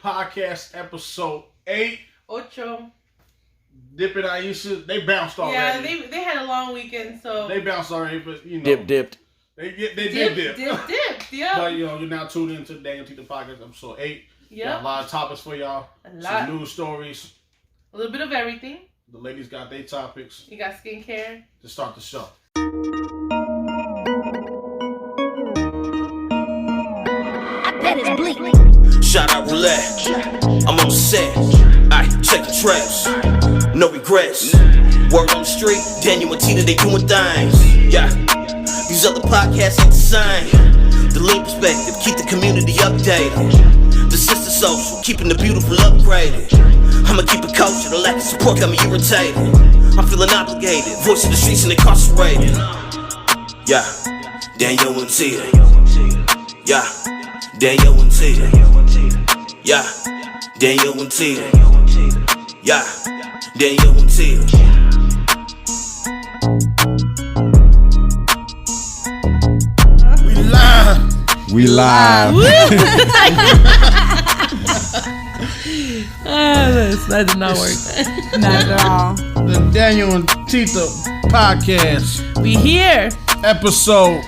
Podcast, episode 8. Ocho. Dip and Aisha, they bounced already. Yeah, they had a long weekend, so they bounced already, but you know. Dipped. They dip. Yeah. But you're now tuned into DanYo&Tita Podcast, episode 8. Yeah. Got a lot of topics for y'all. Some news stories. A little bit of everything. The ladies got their topics. You got skincare. To start the show. That is bleak. Shout out roulette. I'm on the set. Aight, check the traps. No regrets. Word on the street. DanYo&Tita, they doing things. Yeah. These other podcasts ain't the same. The lean perspective, keep the community updated. The sister social, keeping the beautiful upgraded. I'ma keep it kosher, the lack of support got me irritated. I'm feeling obligated, voice of the streets and incarcerated. Yeah, DanYo&Tita. Yeah, DanYo&Tita. Yeah, DanYo&Tita. Yeah, DanYo&Tita. We live. That did not work. Not at all. The DanYo&Tita Podcast. We here. Episode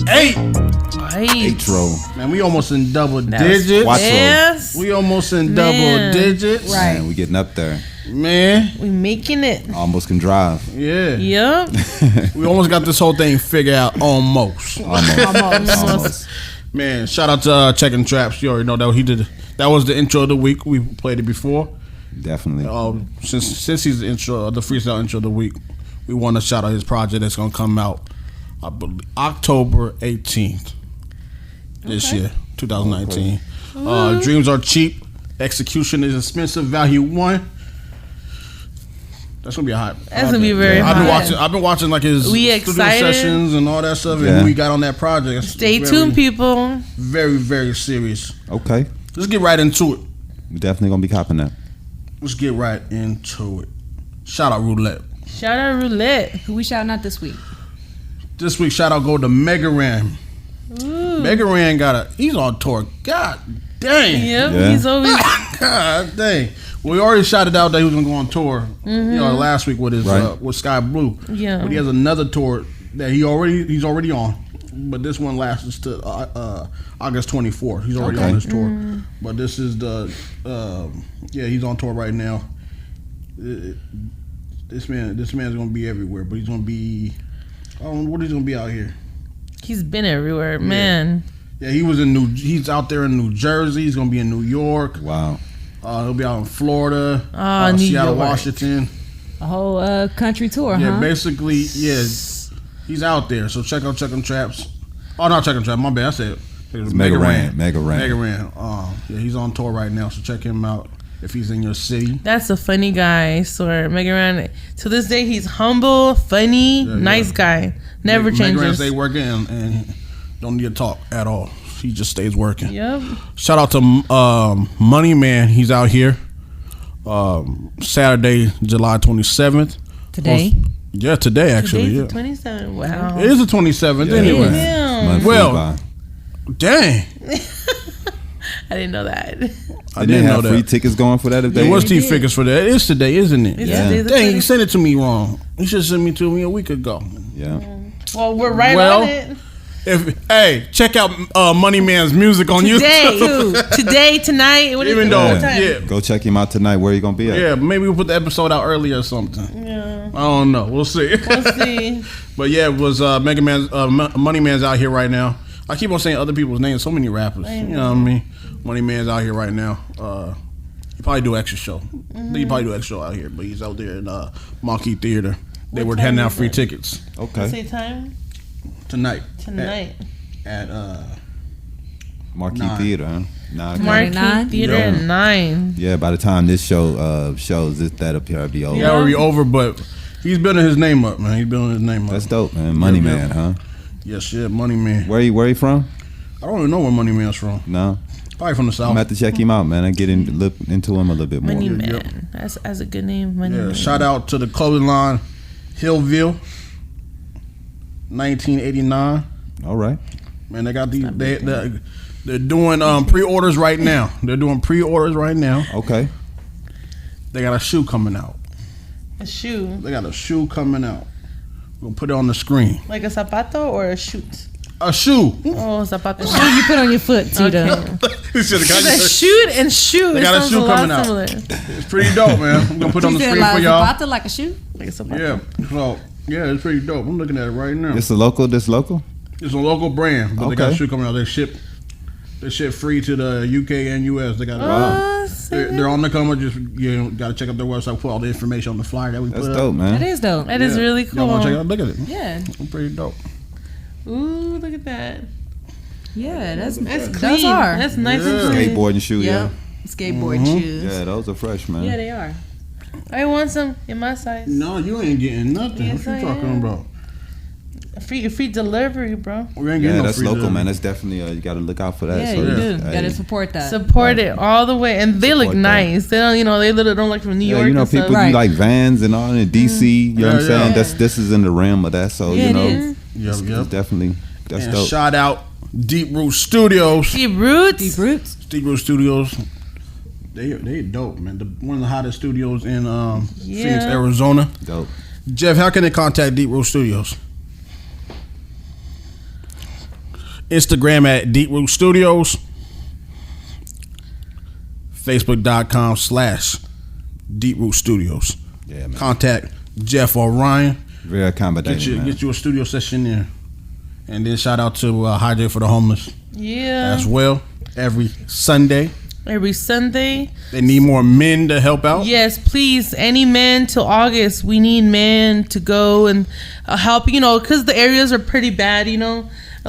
8. Intro. Man, we almost in double digits. Watch Yes. We almost in double digits. Right. Man, we getting up there. Man. We making it. Almost can drive. Yeah. Yep. We almost got this whole thing figured out. Almost. Almost. Man, shout out to Checking Traps. You already know that he did. That was the intro of the week. We played it before. Definitely. Since he's the intro, the freestyle intro of the week, we want to shout out his project that's gonna come out, I believe, October 18th this year, 2019. Dreams are cheap, execution is expensive, value one. That's gonna be a hype. That's gonna be very hot. I've been watching like his studio sessions and all that stuff, and we got on that project. Stay tuned, people. Very, very serious. Okay. Let's get right into it. We definitely gonna be copping that. Let's get right into it. Shout out Roulette. Shout out Roulette. Who we shouting out this week? This week, shout out go to Mega Ran. Mega Ran he's on tour. God dang. Yep, Yeah. he's always. God dang. We already shouted out that he was gonna go on tour. You know, last week with his with Sky Blue. Yeah. But he has another tour that he's already on. But this one lasts to August 24th. He's already on this tour. But this is the he's on tour right now. This man's gonna be everywhere, but he's gonna be what he's gonna be out here. He's been everywhere, man. Yeah, he's out there in New Jersey. He's gonna be in New York. Wow. He'll be out in Florida, New Seattle, York. Washington. A whole country tour, Yeah, huh? basically, he's out there. So check out Checking Traps. Oh, not Checking Traps. My bad. I said it was Mega Ran. Ran. Yeah, he's on tour right now. So check him out if he's in your city. That's a funny guy, I swear. Mega Ran, to this day, he's humble, funny, nice guy. Never changes. Mega Ran stay working and don't need to talk at all. He just stays working. Yep. Shout out to Money Man. He's out here. Saturday, July 27th. Today? Today actually. Today's Yeah. the 27th. Wow. It is the 27th anyway. Damn. Well, dang. I didn't know that. I didn't know that. Free tickets going for that if There they was T-Figures for that. It is today, isn't it? Dang, you sent it to me wrong. You should send me to me a week ago. Yeah. Well, we're right on it. Check out Money Man's music on YouTube. Today, tonight. Even though, Go check him out tonight. Where you gonna be at? Yeah, maybe we'll put the episode out early or something. Yeah. I don't know. We'll see. But yeah, it was Mega Man's Money Man's out here right now. I keep on saying other people's names. So many rappers. You know what I mean? Money Man's out here right now. He probably do extra show. He probably do extra show out here, but he's out there in Marquee Theater. They were handing out free tickets. Okay. Say time? Tonight. At Marquee Theater, huh? Marquee Theater at 9. Yeah, by the time this show shows, that'll probably be over. Yeah, it'll be over, but he's building his name up, man. He's building his name up. That's dope, man. Money Man, huh? Yes, Money Man. Where he from? I don't even know where Money Man's from. No. Probably from the South. I'm going to have to check him out, man. I look into him a little bit more. Money Man. That's a good name. Money Man. Shout out to the clothing line, Hillview, 1989. All right. Man, they got They're doing pre-orders right now. Okay. They got a shoe coming out. A shoe. They got a shoe coming out. We'll put it on the screen. Like a zapato or a shoot? A shoe. Oh, zapato. The shoe you put on your foot, Tita. He should have got A shoot and shoe. They It got a sounds shoe a lot coming out. similar. It's pretty dope, man. I'm gonna put it on the screen for y'all. Zapato like a shoe? Like a zapato. Yeah. So yeah, it's pretty dope. I'm looking at it right now. This local? It's a local brand, but they got a Okay. shoe coming out. They ship free to the UK and US. They got they're on the cover. Just got to check out their website. Put all the information on the flyer that we That's put dope, up. man. That is dope. That is really cool. Y'all want to check it out? Look at it. Yeah. It's pretty dope. Ooh, look at that. Yeah, that's That's clean. Those are. That's nice Yeah. and clean. Skateboarding shoe, Yep. Skateboard shoes. Yeah, those are fresh, man. Yeah, they are. I want some in my size. No, you ain't getting nothing. Yes, what I you talking am. about? Free delivery, bro. We ain't getting no That's free local, delivery. man. That's definitely you got to look out for that. Yeah, so you do. hey. You gotta support that. Support it all the way, and they look Support that. nice. They don't, they literally don't like from New Yeah, York. you know, and stuff. people Right. do like Vans and all in DC. You know what I'm Yeah, saying? yeah. This is in the realm of that. So Yeah, you know, it is. Yep, it's definitely that's And dope. shout out Deep Root Studios. Deep roots. Deep roots. Deep Root Studios. They dope, man. One of the hottest studios in Phoenix, Arizona. Dope. Jeff, how can they contact Deep Root Studios? Instagram at Deep Root Studios. Facebook.com/Deep Root Studios. Yeah, man. Contact Jeff or Ryan. Very accommodating, man. Get you a studio session there. And then shout out to Hydrate for the Homeless Yeah. as well. Every Sunday. Every Sunday. They need more men to help out. Yes, please. Any men till August. We need men to go and help. Because the areas are pretty bad. A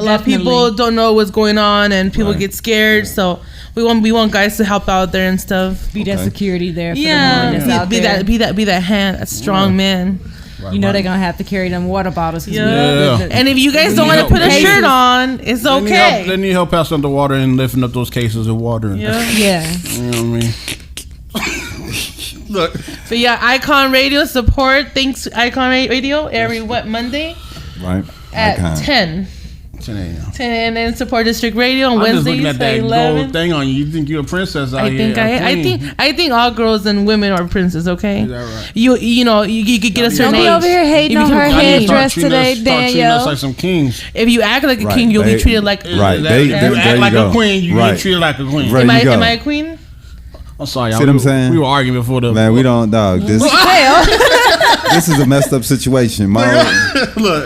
lot of people Definitely. don't know what's going on, and people Right. get scared. So we want guys to help out there and stuff. Be that Okay. security there for the Yeah, woman that's out be there. that hand, that strong man. Right, You know right. they're gonna have to carry them water bottles. 'cause Yeah. Yeah. And if you guys They don't need want to help. put a They shirt need- on, it's They okay. need help pass underwater and lifting up those cases of water. And, Yeah. Yeah. You know what I mean? Look. But yeah, Icon Radio support. Thanks, Icon Radio. Every Monday Right. at Icon. 10. 10 a.m. 10 and then support District Radio on I'm just Wednesdays looking at at that 11. gold thing on you. You think you're a princess out I here? think I think all girls and women are princes. Okay, Is that right? you could get a certain Don't age. be over here hating You on become her a Y'all need to king. start headdress treating today, us- start treating us Danielle. like some kings. If you act like a Right, king, you'll be they- treated like Right, If they- you there act like you a go. queen, you Right. get treated like a queen. Right. Am I you go. am I a queen? I'm sorry. See what I'm saying? We were arguing before the. Man, we don't, dog. This is a messed up situation. My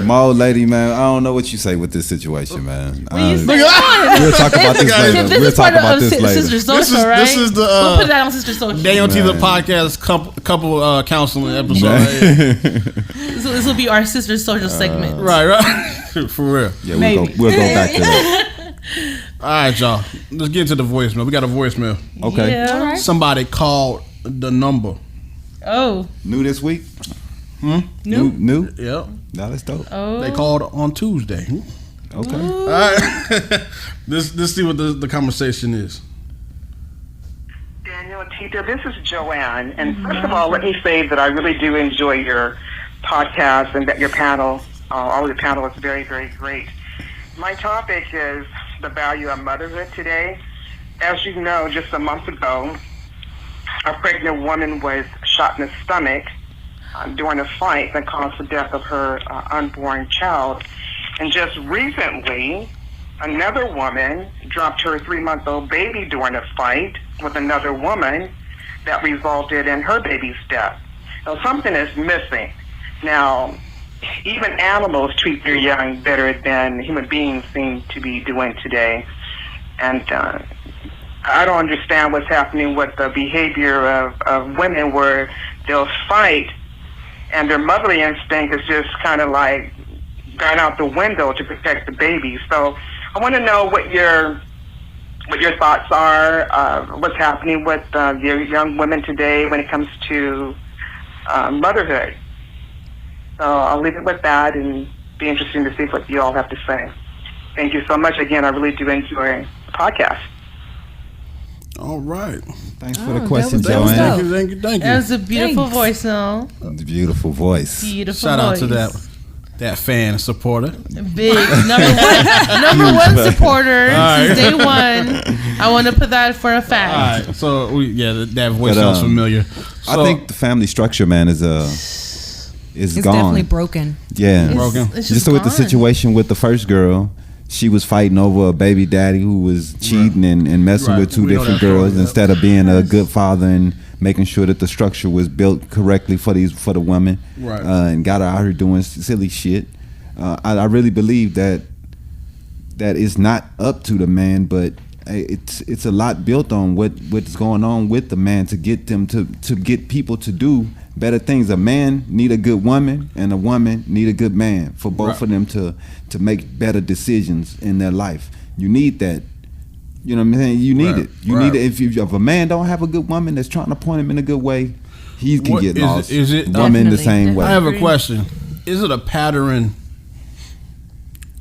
old lady, man. I don't know what you say with this situation, man. We'll talk about this later. This We'll is talk part about of this Sister later. Social, right? This is the, we'll put that on Sister Social. DanYo&Tita Man. podcast couple counseling episode. This will be our Sister Social segment. Right. For real. Yeah, we'll go back to that. All right, y'all. Let's get into the voicemail. We got a voicemail. Okay. Yeah. All right. Somebody called the number. Oh. New this week? New. New? Yep. No, that's dope. Oh. They called on Tuesday. Okay. All right. Let's see what the conversation is. DanYo&Tita, this is Joanne. And first of all, let me say that I really do enjoy your podcast and that your panel, all of the panel is very, very great. My topic is the value of motherhood today. As you know, just a month ago, a pregnant woman was shot in the stomach during a fight that caused the death of her unborn child. And just recently, another woman dropped her 3-month-old baby during a fight with another woman that resulted in her baby's death. So something is missing. Now, even animals treat their young better than human beings seem to be doing today. And I don't understand what's happening with the behavior of women where they'll fight and their motherly instinct is just kind of like gone out the window to protect the baby. So I want to know what your thoughts are, what's happening with your young women today when it comes to motherhood. So I'll leave it with that and be interesting to see what you all have to say. Thank you so much. Again, I really do enjoy the podcast. All right. Thanks for the that question, was dope. Joanne. Thank you. That was a beautiful Thanks. voice, though. Beautiful voice. Beautiful Shout out to voice. that. that fan supporter. Big number one supporter since day one. I want to put that for a fact. All right, so that voice sounds familiar. So, I think the family structure, man, is It's gone. definitely broken. Yeah, broken. It's just with the gone. situation with the first girl, she was fighting over a baby daddy who was cheating and messing with two We know different that girls story, yeah. instead of being a good father and making sure that the structure was built correctly for the women. Right. And got her out here doing silly shit. I really believe that it's not up to the man, but it's a lot built on what's going on with the man to get them to get people to do better things. A man need a good woman, and a woman need a good man for both of them to make better decisions in their life. You need that. You know what I'm saying? You need it. You need it. If a man don't have a good woman that's trying to point him in a good way, he can get lost. Is it woman the same way? I have a question. Is it a pattern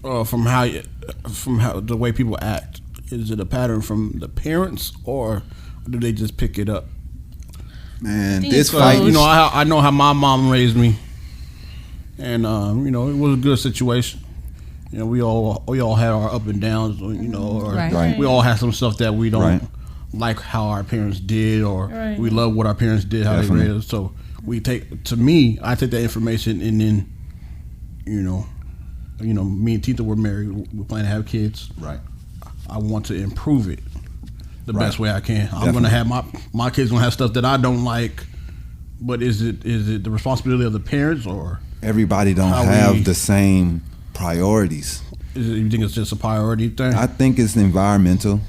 from how the way people act? Is it a pattern from the parents, or do they just pick it up? Man, think this it's fight. You know, I know how my mom raised me, and you know, it was a good situation. You know, we all had our up and downs. You know, or Right. we all had some stuff that we don't Right. like how our parents did, or Right. we love what our parents did, how Definitely. they raised us. So I take that information, and then, you know, me and Tita were married. We plan to have kids. Right. I want to improve it the Right. best way I can. I'm Definitely. gonna have my kids gonna have stuff that I don't like, but is it the responsibility of the parents, or Everybody don't How have we- the same priorities. you think it's just a priority thing? I think it's environmental.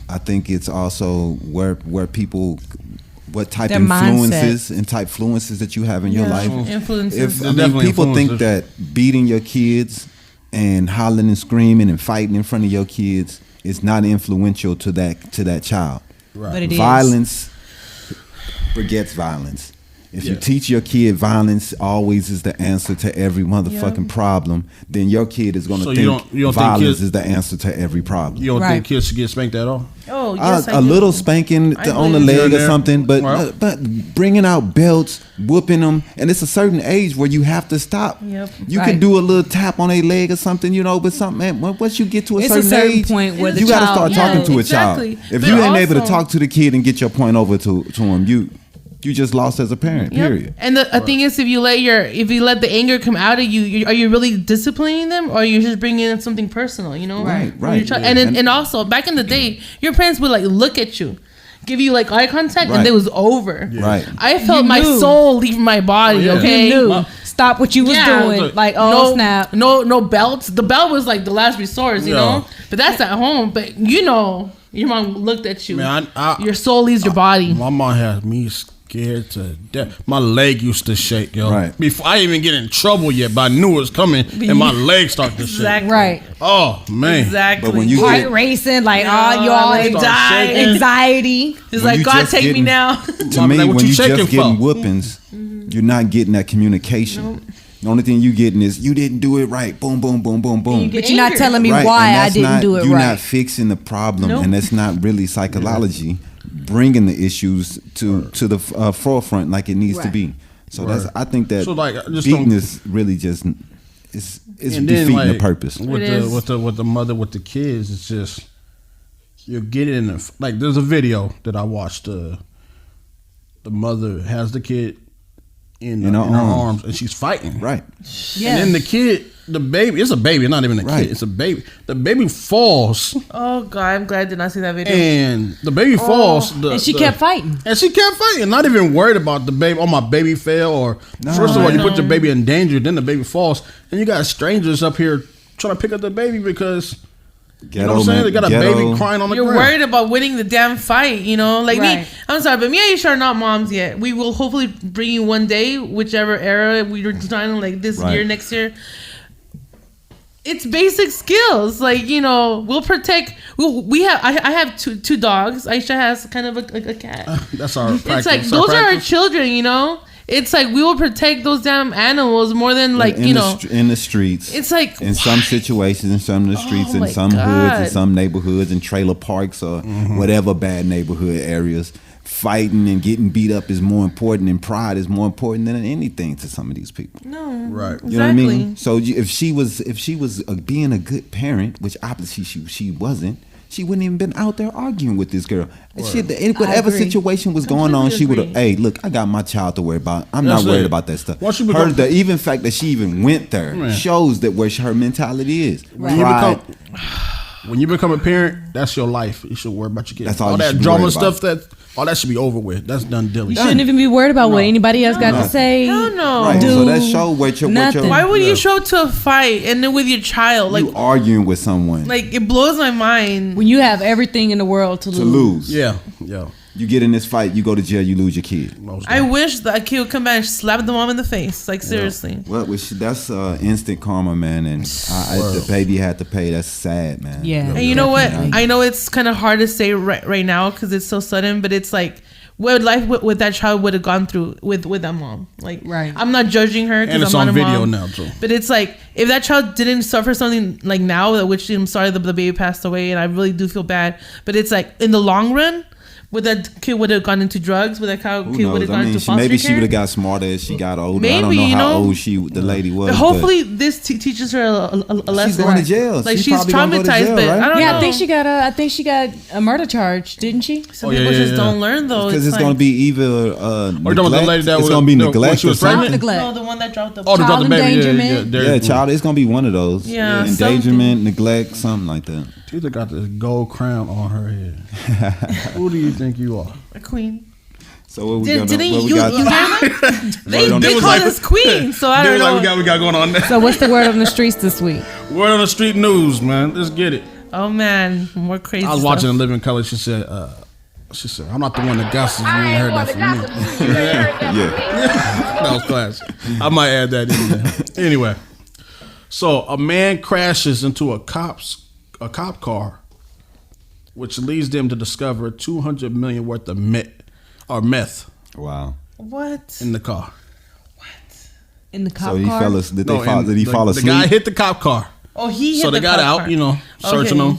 I think it's also where people, what type Their influences and type influences that you have in your life. Influences. If Definitely people think influences. that beating your kids and hollering and screaming and fighting in front of your kids is not influential to that child. Right. But it is. Violence begets violence. If you teach your kid violence always is the answer to every motherfucking problem, then your kid is going to So think you don't think violence kids- is the answer to every problem. You don't Right. think kids should get spanked at all? Oh, yes, I A do. little spanking I on the believe leg you. or something, but Right. but bringing out belts, whooping them, and it's a certain age where you have to stop. Yep. You Right. can do a little tap on a leg or something, but something. Man, once you get to It's a certain certain age, point where the you got to child- start Yeah, talking to a exactly. child. If But you ain't able to also- talk to the kid and get your point over to him, you just lost as a parent. Yep. Period. And the thing is, if you let the anger come out of you, are you really disciplining them, or are you just bringing in something personal? You know, Right, When you're right. And also, back in the day, your parents would like look at you, give you like eye contact, Right. and it was over. Right. I felt You my knew. soul leave my body. yeah. Okay. You knew. Stop what you was doing. Look, Like, no snap. No belts. The belt was like the last resort, you Yeah. know. But that's at home. But your mom looked at you. Man, your soul leaves your body. My mom had me scared to death. My leg used to shake, yo. Right. Before I even get in trouble yet, but I knew it was coming, and my legs started to shake. Exactly. Right. Oh man. Exactly. But when you Heart get- racing, like, Yeah, you all like, die. anxiety. It's when like, you God, just take me getting- now. To Mom, me, like, what when you you shaking just getting for? whoopings, you're not getting that communication. The only thing you getting is you didn't do it right. Boom, boom, boom, boom, boom. get But you're not angry. telling me Right, why and I that's didn't not- do it you're right. not fixing the problem, Nope. and that's not really psychology. Bringing the issues to the forefront like it needs to Right. be. So I think that So, like, I just beating don't- is really just it's And defeating then, the like, purpose. with It the is. with the mother with the kids. It's just you're getting in like there's a video that I watched. The mother has the kid in her arms, and she's fighting. Right. Yeah. And then the kid, the baby, it's a baby, not even a Right. kid. It's a baby. The baby falls, Oh God, I'm glad I did not see that video. and the baby falls. And she kept fighting. And she kept fighting, not even worried about the baby. Oh, my baby fell. Or first of all, you put your baby in danger, then the baby falls, and you got strangers up here trying to pick up the baby because you know what I'm saying? They got a baby crying on the You're ground. worried about winning the damn fight, you know? Like me, Right. I'm sorry, but me and you are not moms yet. We will hopefully bring you one day, whichever era we were trying, like this Right. year, next year. It's basic skills, like we'll protect. We have. I have two dogs. Aisha has kind of a cat. That's our practice. It's like our those are our practice. children, it's like we will protect those damn animals more than like in the streets. It's like in some situations, in some of the streets, in some hoods, in some neighborhoods, in trailer parks or whatever bad neighborhood areas. Fighting and getting beat up is more important, and pride is more important than anything to some of these people. No, right? Exactly. You know what I mean? So if she was being a good parent, which obviously she wasn't, she wouldn't even been out there arguing with this girl. Whatever situation was going on, she would have. Hey, look, I got my child to worry about. I'm not worried about that stuff. The even fact that she even went there shows that where her mentality is. Right. When you become a parent, that's your life. You should worry about your kids. That's all that drama stuff. All that should be over with. That's done. You shouldn't even be worried about what anybody else got to say. Hell no. Right. So that show Why would you show up to a fight and then with your child, like you arguing with someone? Like it blows my mind when you have everything in the world to lose. Yeah. You get in this fight, you go to jail, you lose your kid. I wish that kid would come back and slap the mom in the face. Like seriously. Well, that's instant karma, man, and the baby had to pay. That's sad, man. Yeah. And you know what? I know it's kind of hard to say right now because it's so sudden, but it's like what life with that child would have gone through with that mom. Like, right. I'm not judging her because I'm not a mom. And it's on video now too. But it's like if that child didn't suffer something like now, which I'm sorry the baby passed away, and I really do feel bad. But it's like in the long run. Would that kid would have gone into drugs? Would that kid would have gone into foster maybe care? she would have got smarter as she got older. Maybe, I don't know how old the lady was. But hopefully this teaches her a lesson. She's going to jail. Like she's traumatized. Jail, but right? I don't know. I think she got a murder charge, didn't she? Some people just don't learn though. Because it's going to be either neglect. It's going to be neglect or something. No, the one that dropped the child endangerment. Yeah, child. It's going to be one of those. Yeah, endangerment, neglect, something like that. Tita got this gold crown on her head. Who do you think you are? A queen. So what we got? They call us queen. So I don't know. We got going on there. So what's the word on the streets this week? Word on the street news, man. Let's get it. Oh man, more crazy. I was watching The Living Color. She said, I'm not the one that gusses. You ain't heard that from me. Yeah. That was classic. I might add that in there. Anyway, so a man crashes into a cop car, which leads them to discover $200 million worth of meth. Wow. What? In the car. What? In the cop car? So he fell asleep. Did he fall asleep? The guy hit the cop car. Oh, he hit so they got out, searching him.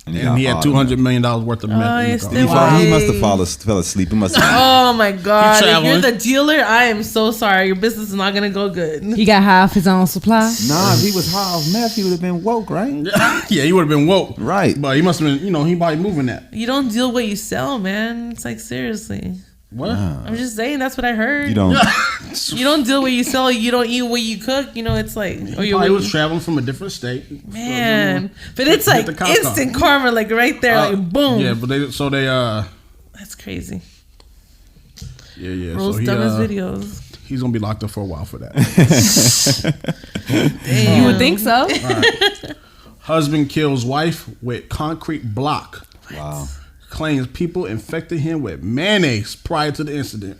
And he had $200 million worth of meth. He must have fell asleep. He must have. Oh my God! If you're the dealer, I am so sorry. Your business is not gonna go good. He got high off his own supply. Nah, if he was high off meth, he would have been woke, right? Yeah, he would have been woke, right? But he must have been, he probably moving that. You don't deal what you sell, man. It's like seriously. What? I'm just saying that's what I heard. You don't. You don't deal what you sell. You don't eat what you cook. It's like. He was traveling from a different state. Man, but it's like instant karma, like right there, like boom. Yeah, but they. That's crazy. Yeah. Rose so done his videos. He's gonna be locked up for a while for that. You would think so. Right. Husband kills wife with concrete block. Wow. Claims people infected him with mayonnaise prior to the incident.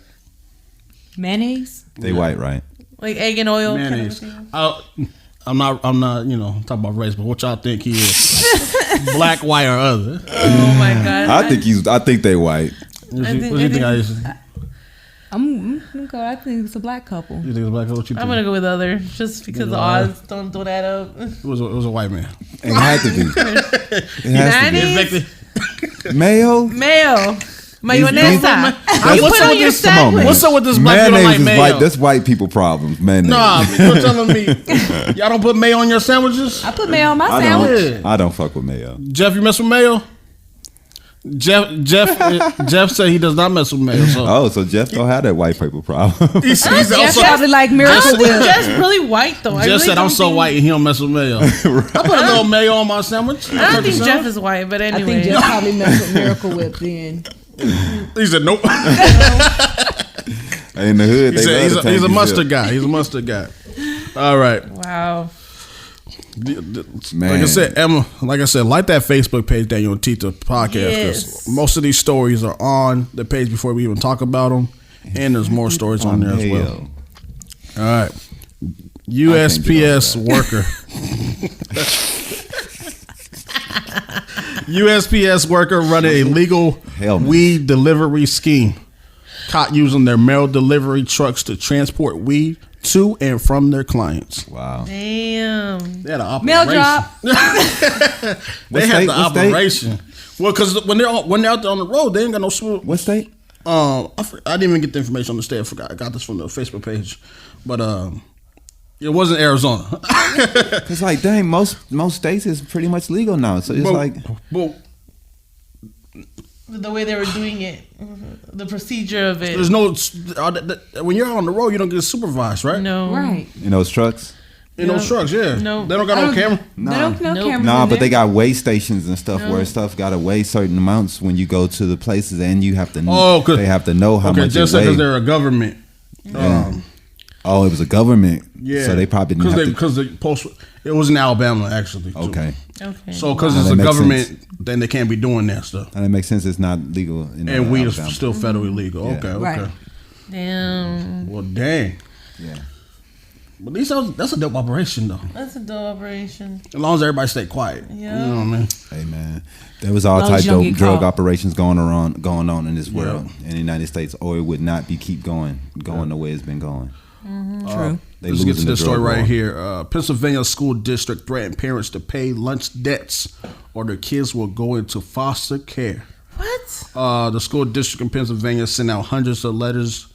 Mayonnaise? They white, right? Like egg and oil. Mayonnaise. Kind of I'm not, talking about race, but what y'all think he is? Black, white, or other? Oh my God. I think they white. What do you think I is? I'm gonna go. I think it's a black couple. You think it's a black couple? What you think? I'm gonna go with other, just because the odds don't add up. It was a white man. It had to be. It has to be. Mayo. Mayonnaise. What's up with this sandwich? What's up with this black people like mayo? White, that's white people problems, mayonnaise. Nah, you're telling me y'all don't put mayo on your sandwiches? I put mayo on my sandwich. I don't fuck with mayo. Jeff, you mess with mayo? Jeff said he does not mess with mayo. So Jeff don't have that white people problem. He's Jeff probably like Miracle Whip. Jeff's really white though. Jeff said I'm so white and he don't mess with mayo. I put a little mayo on my sandwich. I don't think Jeff is white, but anyway. I think Jeff probably messed with Miracle Whip then. He said nope. In the hood, he's a mustard guy. He's a mustard guy. All right. Wow. Man. Like I said, Emma, like that Facebook page, DanYo&Tita podcast, because most of these stories are on the page before we even talk about them, and there's more stories on there as well. All right, USPS worker. USPS worker running a legal weed delivery scheme caught using their mail delivery trucks to transport weed to and from their clients. Wow. Damn. They had an operation. Mail drop. They had the operation. Well, because when they're out there on the road, they ain't got no swoop. What state? I didn't even get the information on the state. I forgot. I got this from the Facebook page, but it wasn't Arizona. It's like, dang, most states is pretty much legal now. So it's the way they were doing it, the procedure of it. There's no when you're on the road, you don't get supervised, right? No, Right. in those trucks. In those trucks, yeah. No. They don't got no camera. Nah. No camera. Nah, but they got weigh stations and stuff where stuff got to weigh certain amounts when you go to the places, and you have to. They have to know how much. Just it weighs. because they're a government. Oh, it was a government. Yeah. So they probably didn't have to. Because it was in Alabama actually. Too. Okay. So because it's a government, then they can't be doing that stuff. And it makes sense. It's not legal. And weed is still federally legal. Yeah. Okay. Right. Damn. Well, dang. Yeah. But at least that's a dope operation, though. That's a dope operation. As long as everybody stay quiet. Yeah. You know what I mean? Hey man, there was all types of drug operations going on in this world in the United States, or it would not keep going the way it's been going. True. Let's get to this story right here. Pennsylvania school district threatened parents to pay lunch debts, or their kids will go into foster care. What? The school district in Pennsylvania sent out hundreds of letters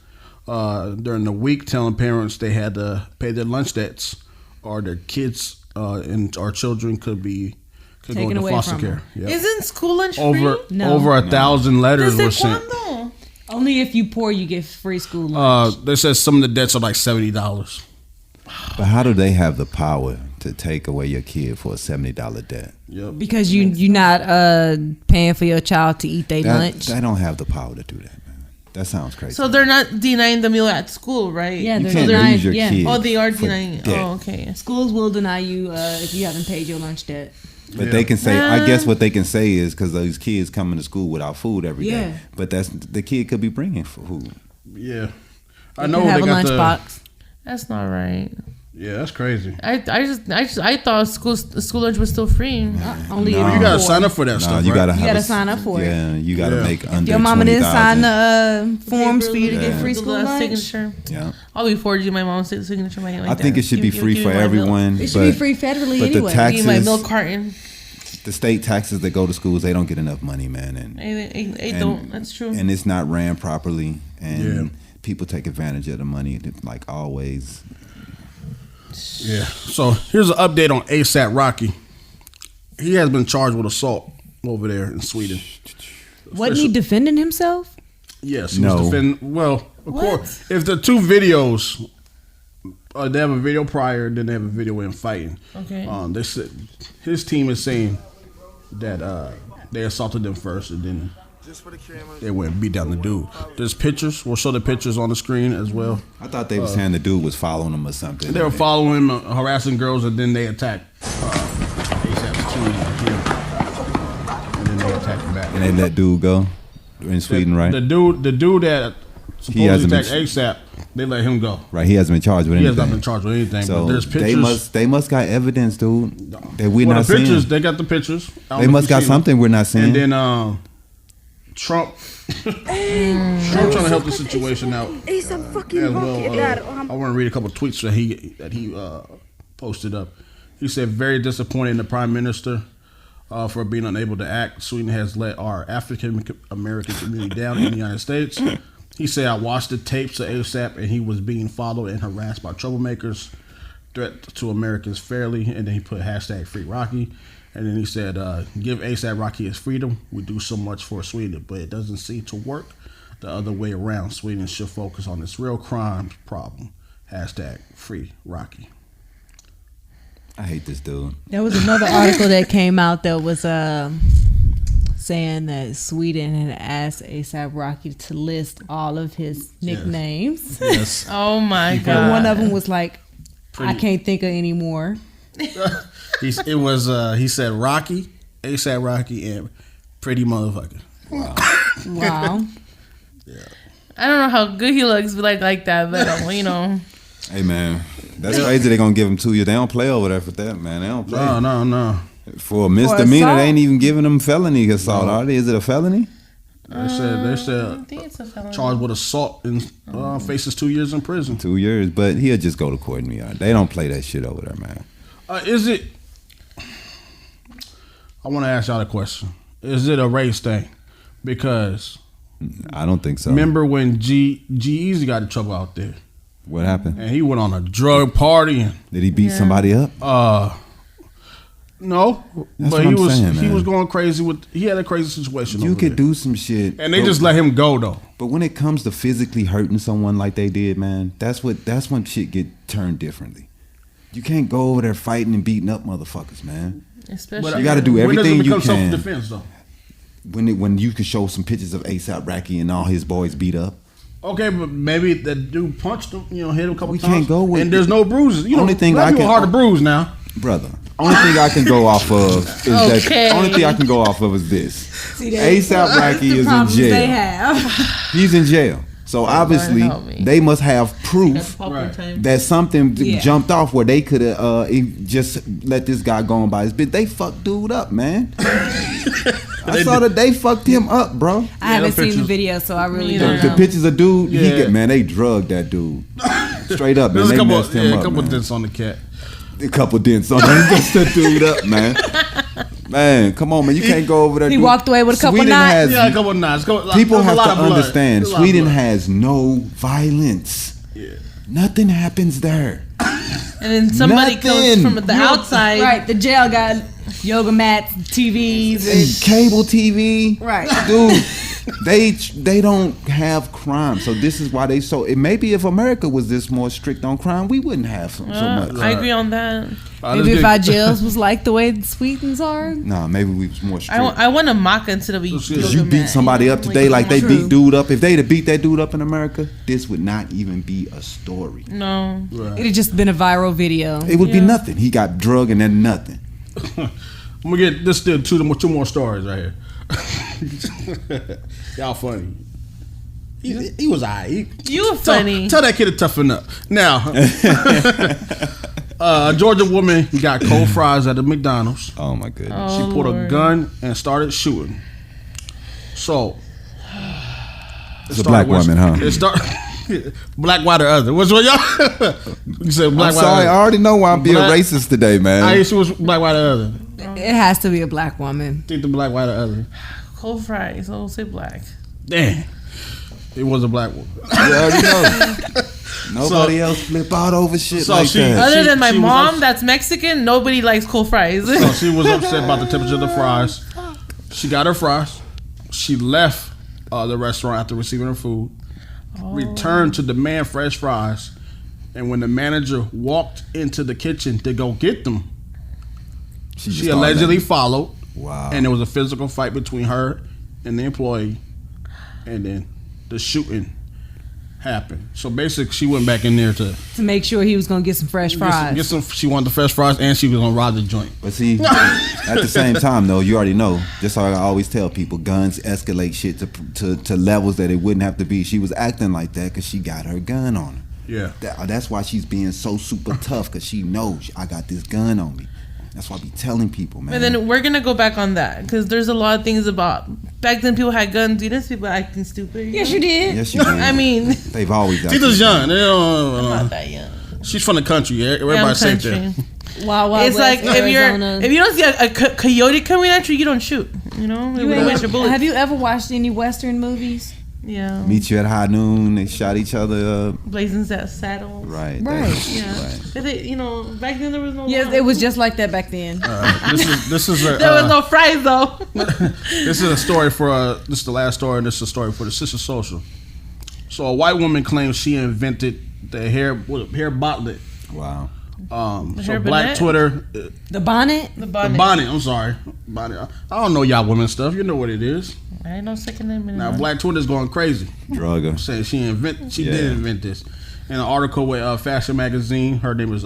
during the week telling parents they had to pay their lunch debts, or their kids and our children could go into foster care. Yep. Isn't school lunch free? No. Over 1,000 letters were sent. Only if you poor, you get free school lunch. They said some of the debts are like $70. But how do they have the power to take away your kid for a $70 debt? Yep. Because you're not paying for your child to eat their lunch. They don't have the power to do that, man. That sounds crazy. So they're not denying the meal at school, right? Yeah, you they're can't denying lose your kid. Oh, they are denying. debt. Oh, okay. Schools will deny you if you haven't paid your lunch debt. But they can say, I guess what they can say is because those kids coming to school without food every day. But the kid could be bringing food. Yeah, I know they have a lunchbox. That's not right. Yeah, that's crazy. I thought school lunch was still free. Only you gotta sign up for that stuff. You right? gotta sign up for it. Yeah, you gotta make under your mama didn't sign 20,000. the forms for you to get free school lunch. Signature. Yeah, I'll be forwarding you my mom's signature. I think it should be free for everyone. It should be free federally but anyway. The taxes, give me my milk carton. The state taxes that go to schools, they don't get enough money, man. And they don't. That's true. And it's not ran properly, and people take advantage of the money, like always. Yeah. So here's an update on ASAP Rocky. He has been charged with assault over there in Sweden. Wasn't he defending himself? Yes. He was defending. Well, of course, if the two videos, they have a video prior, then they have a video in fighting. Okay. They said his team is saying that they assaulted them first, and then they went and beat down the dude. There's pictures. We'll show the pictures on the screen as well. I thought they were saying the dude was following them or something. They were following him, harassing girls, and then they attacked ASAP's team here. And then they attacked him back. And they let dude go in Sweden, right? The dude that supposedly attacked ASAP, they let him go. Right, he hasn't been charged with anything. He has not been charged with anything. So but there's pictures. They must got evidence, dude, that we're not the pictures, seeing. They got the pictures. They must got something we're not seeing. And then Trump trying to help the situation out as well. I want to read a couple of tweets that he posted up. He said, "Very disappointed in the Prime Minister for being unable to act. Sweden has let our African American community down in the United States." He said, "I watched the tapes of ASAP and he was being followed and harassed by troublemakers. Threat to Americans fairly." And then he put hashtag Free Rocky. And then he said, "Give ASAP Rocky his freedom. We do so much for Sweden, but it doesn't seem to work the other way around. Sweden should focus on this real crime problem. Hashtag Free Rocky." I hate this dude. There was another article that came out that was saying that Sweden had asked ASAP Rocky to list all of his nicknames. Yes. Oh my God. And one of them was like, I can't think of any more. He said Rocky, ASAP Rocky, and Pretty Motherfucker. Wow. Wow. Yeah. I don't know how good he looks like that, but you know. Hey man, that's crazy. They're gonna give him 2 years. They don't play over there for that, man. They don't play. No. For a misdemeanor, they ain't even giving them felony assault, are they? Is it a felony? They said I think it's a felony. charged with assault and faces 2 years in prison. 2 years, but he'll just go to court and they don't play that shit over there, man. Is it? I want to ask y'all a question. Is it a race thing? Because I don't think so. remember when G-Eazy got in trouble out there? What happened? And he went on a drug party. And, Did he beat somebody up? no, That's but what I'm saying, he man. was going crazy he had a crazy situation. You over could there. do some shit, And they just let him go though. But when it comes to physically hurting someone like they did, man, that's when shit get turned differently. You can't go over there fighting and beating up motherfuckers, man. Especially You got to do everything you when does it become can. self-defense though? When you can show some pictures of A$AP Rocky and all his boys beat up. Okay, but maybe that dude punched him, hit him a couple We times. can't go with and there's no bruises. Only thing black I people can- hard to bruise now. Brother, only thing I can go off of is Okay. only thing I can go off of is this. See, that's A$AP Rocky the is in problems jail. They have. He's in jail. So obviously help me. they must have proof Right. that something Yeah. jumped off where they could have just let this guy go on by his bit. They fucked dude up, man. I saw that they fucked him up, bro. I haven't them seen the pictures- video, so I really Me don't neither. The know. pictures of dude, Yeah. they drugged that dude straight up, man. There's They a couple, messed him up, a couple man. dents on the cat. A couple dents on him. Just that dude up, man. Man, come on, man. You can't go over there. He dude. walked away with a couple Sweden knots? has- Yeah, a couple of knives. People There's a have lot to of blood. understand, There's a lot of Sweden blood. has no violence. Yeah. Nothing happens there. And then somebody comes Nothing. from the outside. Right, the jail got yoga mats, TVs, And and cable TV. right. Dude, they don't have crime. So this is why maybe if America was this more strict on crime, we wouldn't have so much. I agree on that. Maybe if our jails was like the way the Sweden's are. Nah, maybe we was more strict. I want a maca instead of a Because Because you beat somebody up today like they beat dude up. If they'd have beat that dude up in America, this would not even be a story. No. It'd just been a viral video. It would be nothing. He got drugged and then nothing. I'm gonna get this still two more stories right here. Y'all funny. He was alright. You were funny. Tell that kid to toughen up. Now, a Georgia woman got cold fries at the McDonald's. Oh my goodness. She pulled a Lord. gun and started shooting. So, It's a black woman, huh? It started black, white, or other. Which one y'all? You said black, I'm white, sorry, or I other. already know why I'm being Black- racist today, man. I used to was black, white, or other. It has to be a black woman. Think the black, white, or other. Cold fries. I'll say black. Damn. It was a black woman. You already know. Nobody else flip out over shit so like she- that. Other than my she was mom, ups- that's Mexican, nobody likes cold fries. So she was upset about the temperature of the fries. She got her fries. She left the restaurant after receiving her food. Returned to demand fresh fries. And when the manager walked into the kitchen to go get them, just she started allegedly letting- followed. Wow. And there was a physical fight between her and the employee. And then the shooting happened. So basically, she went back in there to To make sure he was gonna get some fresh fries. get some. She wanted the fresh fries, and she was gonna rob the joint. But see, at the same time, though, you already know. Just like I always tell people, guns escalate shit to levels that it wouldn't have to be. She was acting like that because she got her gun on her. Yeah. That's why she's being so super tough, because she knows I got this gun on me. That's why I be telling people, man. And then we're gonna go back on that because there's a lot of things about back then. People had guns. You didn't see people acting stupid. Yes, you did. yes, you did. I mean, They've always done Tita's young. I'm not that young. She's from the country. Yeah, Everybody I'm safe there. country. Wild, wild It's West, like Arizona. if you don't see a coyote coming at you, you don't shoot. You know, you don't waste your bullets. Have you ever watched any Western movies? Yeah, Meet you at high noon. They shot each other up. blazing saddles. Right. Right. Yeah, Right. but back then there was no. Yes, law. it was just like that back then. This is a There was no fries though. this is a story for this is the last story, and this is a story for the Sister Social. So a white woman claims she invented the hair botlet. Wow. So hair Black bonnet? Twitter, The bonnet. The the bonnet. bonnet. I'm sorry, bonnet. I don't know y'all women stuff. You know what it is. I ain't no second name in Now it. Black Twitter's going crazy, Drugger. saying she did Yeah. invent this. In an article with Fashion Magazine, her name is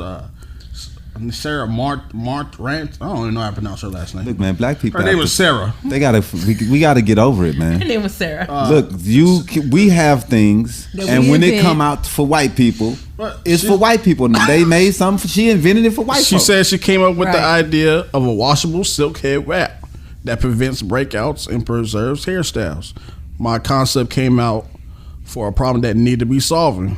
Sarah Martrant. I don't even know how to pronounce her last name. Look, man, black people. Her name have was to- Sarah. They gotta. We gotta get over it, man. Her name was Sarah. Look, we have things, That and we when it invent. come out for white people, But it's she- for white people. They made something. She invented it for white She folks. said she came up with the Right. idea of a washable silk head wrap that prevents breakouts and preserves hairstyles. my concept came out for a problem that needed to be solving.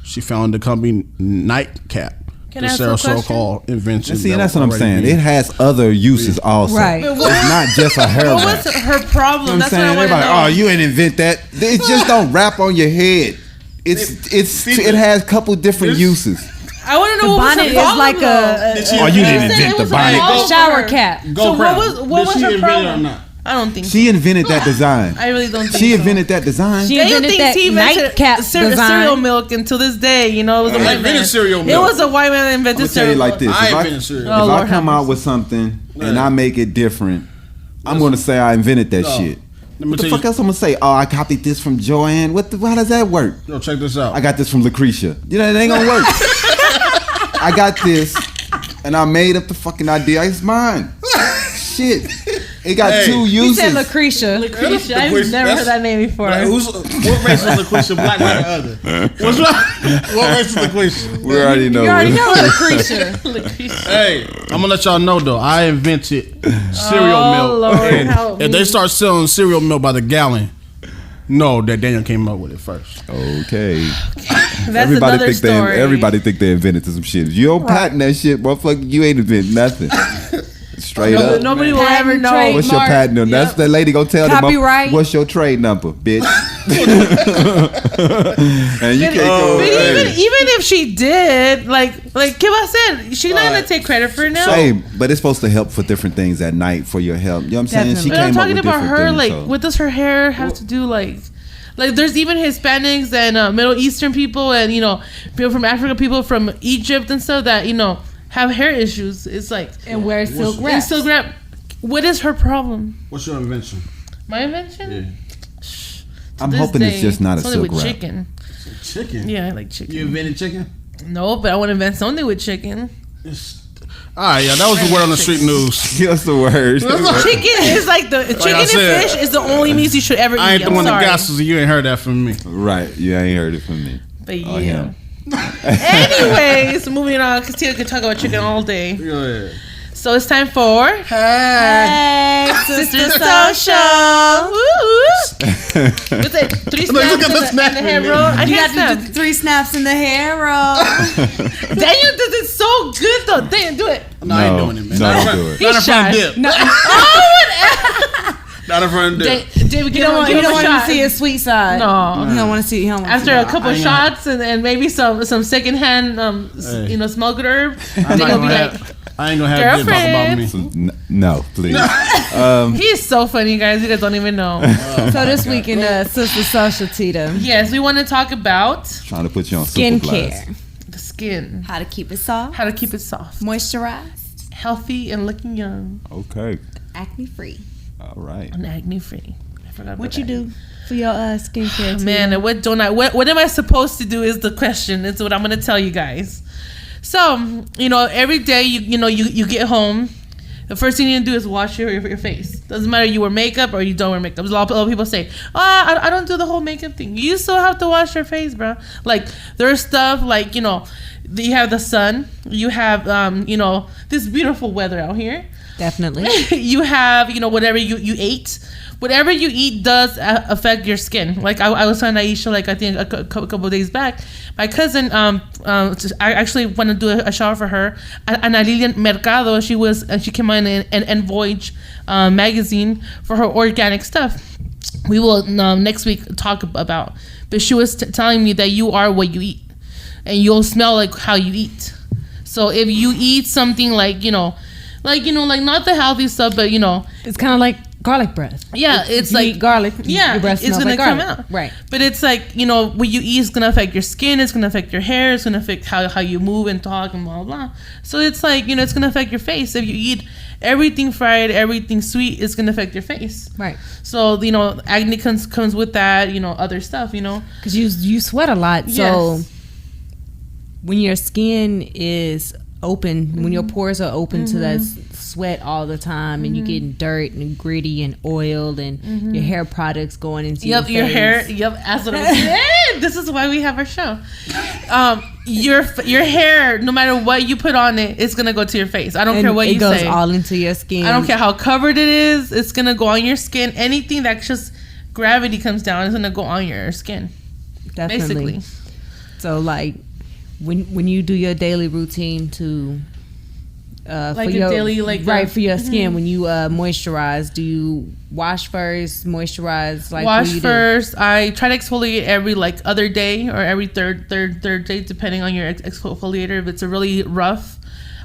She found the company Nightcap. Can I ask a question? So-called invention. See, that's what I'm saying. It has other uses also. Right. It's not just a hair What wrap. was her problem? You know what I'm That's saying? what I want to Everybody, know. oh, you ain't invent that. It just don't wrap on your head. It has a couple different uses. I want to know The what was bonnet her is problem, like though. Oh, you didn't invent the bonnet. A shower cap. Go So Crown. what was Did she her invent it or problem? not? I don't think She invented that design. I really don't think She so. invented that design. She Daniel invented thinks that he invented nightcap design. cereal milk, and to this day, you know, it was a white man. cereal It milk. was a white man that I'm invented gonna tell you cereal like milk. this: I if invented cereal. Oh, if I Lord come have out with something and I make it different, I'm gonna say I invented that shit. Let me What the tell fuck you. else I'm gonna say? Oh, I copied this from Joanne. How does that work? Yo, check this out. I got this from Lucretia. You know, it ain't gonna work. I got this, and I made up the fucking idea. It's mine. Shit. It got two He uses. said Lucretia. Lucretia, I've never heard that name before. What race is Lucretia? Black or the other? What's wrong? What race is Lucretia? We already know. You already know Lucretia. Lucretia. Hey, I'm gonna let y'all know though. I invented cereal milk. Lord, And help if me. they start selling cereal milk by the gallon, know that Daniel came up with it first. Okay. That's another story. Everybody think they invented some shit. If you don't patent that shit, motherfucker, you ain't invent nothing. Straight up. Nobody will Patent, ever know. trademark. What's your patent number? That's that lady gonna tell them. Copyright. What's your trade number, bitch? And you can't go. But Hey. even if she did, like Kiba said, she's not gonna take credit for it now. Hey, but it's supposed to help for different things at night for your health. You know what I'm saying? Definitely. She But came I'm talking up with about different her. things, Like, so. what does her hair have to do? Like there's even Hispanics and Middle Eastern people, and people from Africa, people from Egypt and stuff that have hair issues. It's like And wear silk and wraps. silk wrap. What is her problem? What's your invention? My invention? Yeah. I'm This hoping it's day, just not a it's only silk with wrap. chicken. Chicken. Yeah, I like chicken. You invented chicken? No, but I want to invent something with chicken. All right, yeah, that was the word on the street news. That's the word. Chicken is like chicken and said, fish is the only meat you should ever eat. I ain't I'm throwing the sorry. gases, and you ain't heard that from me. Right. You ain't heard it from me. But Oh, yeah. him. Anyways, moving on, because Tia could talk about chicken all day. Go ahead. So it's time for Hey, Sister Social. What's it? 3 snaps in the hair roll. I You can't got to snap. do 3 snaps in the hair roll. Daniel does it so good though. Daniel, do it. No, I ain't doing it, man. No, Not in don't front- do it. Not in He's front of shy. dip. No, Not in front of dip. David, you don't want a to shot. see his sweet side. No. You don't want to see. You don't wanna After see a couple I ain't shots and maybe some secondhand Hey. smoked herb, I'm then not he'll be gonna like, have- I ain't gonna have dip talk about me. No, please. he's so funny, guys. You guys don't even know. So this week in Sister Social, Tita, Yes, we want to talk about Trying to put you on super blast. skincare, the skin, how to keep it soft, how to keep it soft, moisturized, healthy, and looking young, Okay. acne free. All right. and acne free. I forgot What about you that. do for your skincare? Tita? Man, and what don't I? What am I supposed to do? Is the question. It's what I'm gonna tell you guys. So every day you get home, the first thing you do is wash your face. Doesn't matter you wear makeup or you don't wear makeup. A lot of people say, I don't do the whole makeup thing. You still have to wash your face, bro. Like there's stuff like you have the sun, you have this beautiful weather out here. Definitely. You have whatever you ate. Whatever you eat does affect your skin. Like I was telling Aisha, like I think a couple of days back, my cousin I actually went to do a shower for her. Ana Lilian Mercado, she came on in Voyage magazine for her organic stuff. We will next week talk about. But she was telling me that you are what you eat, and you'll smell like how you eat. So if you eat something like not the healthy stuff, but It's kind of like garlic breath. yeah, If it's you like eat garlic. Yeah, your breath it's smells gonna like come garlic. out. Right. But it's like what you eat is gonna affect your skin. It's gonna affect your hair. It's gonna affect how you move and talk and blah blah blah. So it's like it's gonna affect your face. If you eat everything fried, everything sweet, it's gonna affect your face. Right. So acne comes with that. Other stuff. Because you sweat a lot, so Yes. when your skin is open, when your pores are open to that sweat all the time, and you getting dirt and gritty and oiled, and your hair products going into Yep, your face. hair. Yep, that's what I'm saying. This is why we have our show. Your hair, no matter what you put on it, it's gonna go to your face. I don't And care what it you goes say. all into your skin. I don't care how covered it is. It's gonna go on your skin. Anything that just gravity comes down, it's gonna go on your skin. Definitely. Basically. So like when you do your daily routine to like for your your daily like right for your skin, when you moisturize, do you wash first, moisturize? Like wash first. I try to exfoliate every like other day or every third day, depending on your exfoliator. If it's a really rough,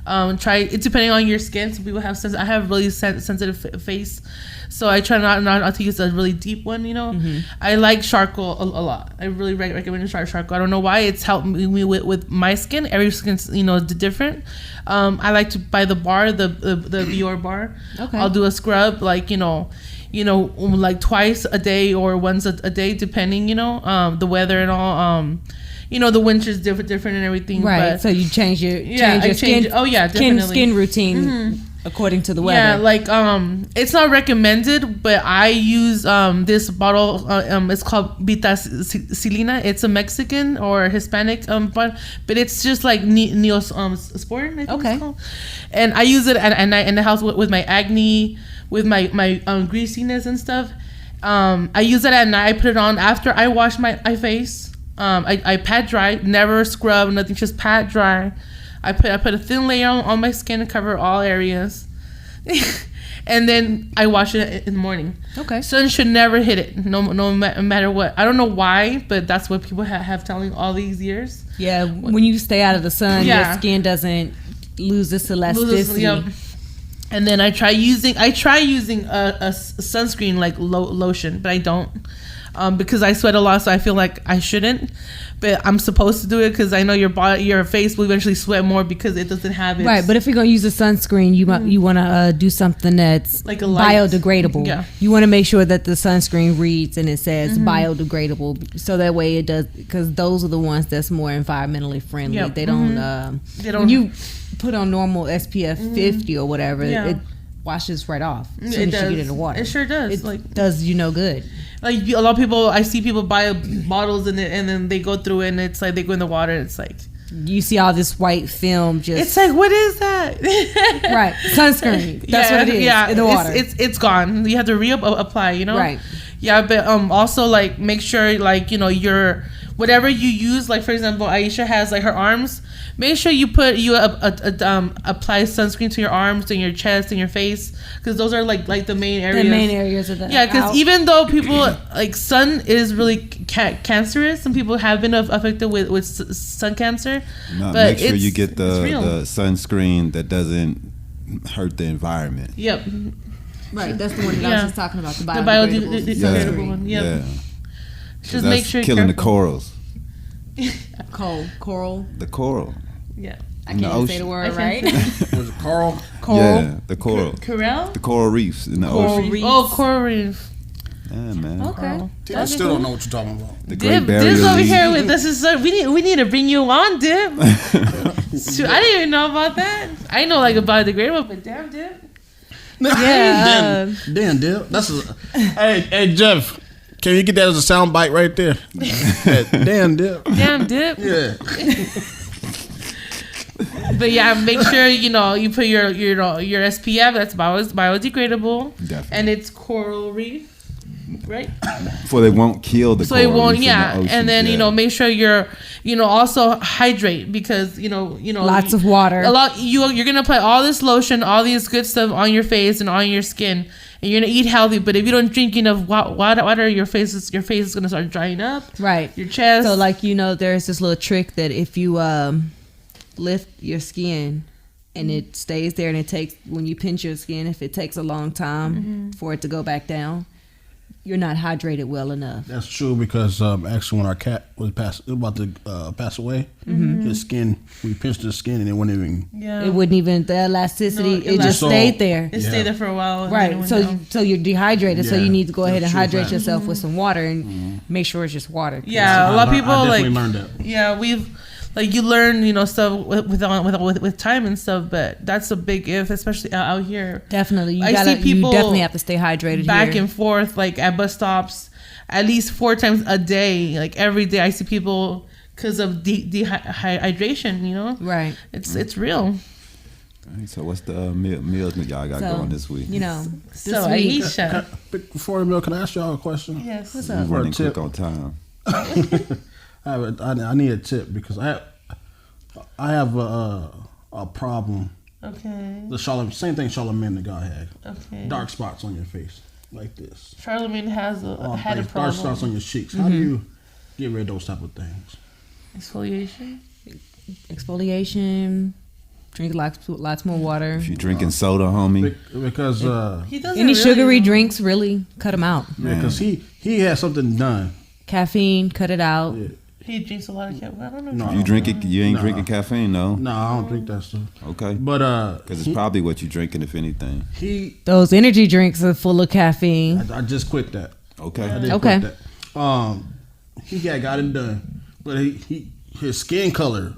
it's depending on your skin. Some people have I have really sensitive face, so I try not to use a really deep one. You know, I like charcoal a lot. I really recommend charcoal. I don't know why, it's helped me with my skin. Every skin's different. I like to buy the bar, the Bior bar. Okay. I'll do a scrub like like twice a day or once a day, depending the weather and all. The winter's different and everything. Right. But so you change your skin. Oh yeah, definitely. Skin routine according to the weather. Yeah, like it's not recommended, but I use this bottle. It's called Vitacilina. It's a Mexican or Hispanic but it's just like Neosporin. I think it's called. And I use it at night in the house with my acne, with my greasiness and stuff. I use it at night. I put it on after I wash my face. I pat dry, never scrub, nothing, just pat dry. I put a thin layer on my skin to cover all areas. And then I wash it in the morning. Okay. Sun should never hit it, no matter what. I don't know why, but that's what people have telling all these years. Yeah, when you stay out of the sun, your skin doesn't lose this elasticity. And then I try using a sunscreen like lotion, but I don't. Because I sweat a lot, so I feel like I shouldn't, but I'm supposed to do it because I know your face will eventually sweat more because it doesn't have it. Right, but if you're gonna use a sunscreen, you want to do something that's like a light, biodegradable. Yeah, you want to make sure that the sunscreen reads and it says biodegradable, so that way it does, because those are the ones that's more environmentally friendly. Yep. They don't. When you put on normal SPF 50 or whatever, it washes right off as soon as you get in the water. It sure does. It does you no good. Like a lot of people, I see people buy bottles and then they go through it and it's like they go in the water and it's like you see all this white film. It's like, what is that? Right, sunscreen. That's what it is. Yeah, in the water. It's gone. You have to reapply. Right. Yeah, but also like make sure like your whatever you use. Like for example, Aisha has like her arms. Make sure you apply sunscreen to your arms and your chest and your face, because those are like the main areas. The main areas of the because even though people like sun is really cancerous, some people have been affected with sun cancer. No, but make sure you get the sunscreen that doesn't hurt the environment. Yep. Right, that's the one that I was just talking about. The biodegradable one. Yep. Yeah. Just make sure killing the corals. Coral. The coral. Yeah. I can't say the word right. Was it coral? Yeah, the coral. Coral? The coral reefs in the ocean. Reefs. Oh, coral reef. Yeah, man. Okay. I still don't know what you're talking about. The Great Barrier Reef. Dib's over here with us. We need to bring you on, Dib. Shoot, I didn't even know about that. I know like about the great one, but damn, Dib. Yeah. Damn, Dib. Hey, Jeff. Can you get that as a sound bite right there? Damn, Dib. Damn, Dib. Yeah. But yeah, make sure you put your SPF that's biodegradable. Definitely. And it's coral reef, right? So they won't kill the coral. So it won't, yeah. And then make sure you're also hydrate, because lots of water. You're gonna apply all this lotion, all these good stuff on your face and on your skin, and you're gonna eat healthy. But if you don't drink enough water, your face is gonna start drying up. Right. Your chest. So there's this little trick that if you lift your skin and it stays there, and it takes, when you pinch your skin, if it takes a long time for it to go back down, you're not hydrated well enough. That's true, because actually when our cat was about to pass away, his skin, we pinched his skin and it wouldn't even. Yeah. It wouldn't even, the elasticity, it just stayed there. It stayed there for a while. Right. So you're dehydrated. Yeah. So you need to go ahead and hydrate yourself with some water and make sure it's just water. Yeah, a lot of people I definitely learned that. Yeah, you learn, stuff with time and stuff, but that's a big if, especially out here. Definitely, you definitely have to stay hydrated. Back and forth, like at bus stops, at least 4 times a day. Like every day, I see people because of dehydration. Right? It's real. So what's the meals y'all got going this week? You know, this week. Aisha. Before the meal, can I ask y'all a question? Yes. What's up? We're running quick on time. I need a tip because I have a problem. Okay. The same thing Charlamagne the guy had. Okay. Dark spots on your face, like this. Charlamagne had a problem. Dark spots on your cheeks. How do you get rid of those type of things? Exfoliation. Drink lots more water. If you're drinking soda, homie. Because he doesn't any sugary drinks, really cut them out. Because he had something done. Caffeine, cut it out. Yeah. He drinks a lot of caffeine. I don't know. No, you drink it. You ain't drinking caffeine, no. No, I don't drink that stuff. Okay, but because it's probably what you're drinking, if anything. Those energy drinks are full of caffeine. I just quit that. Okay. I did quit that. He got it done, but his skin color.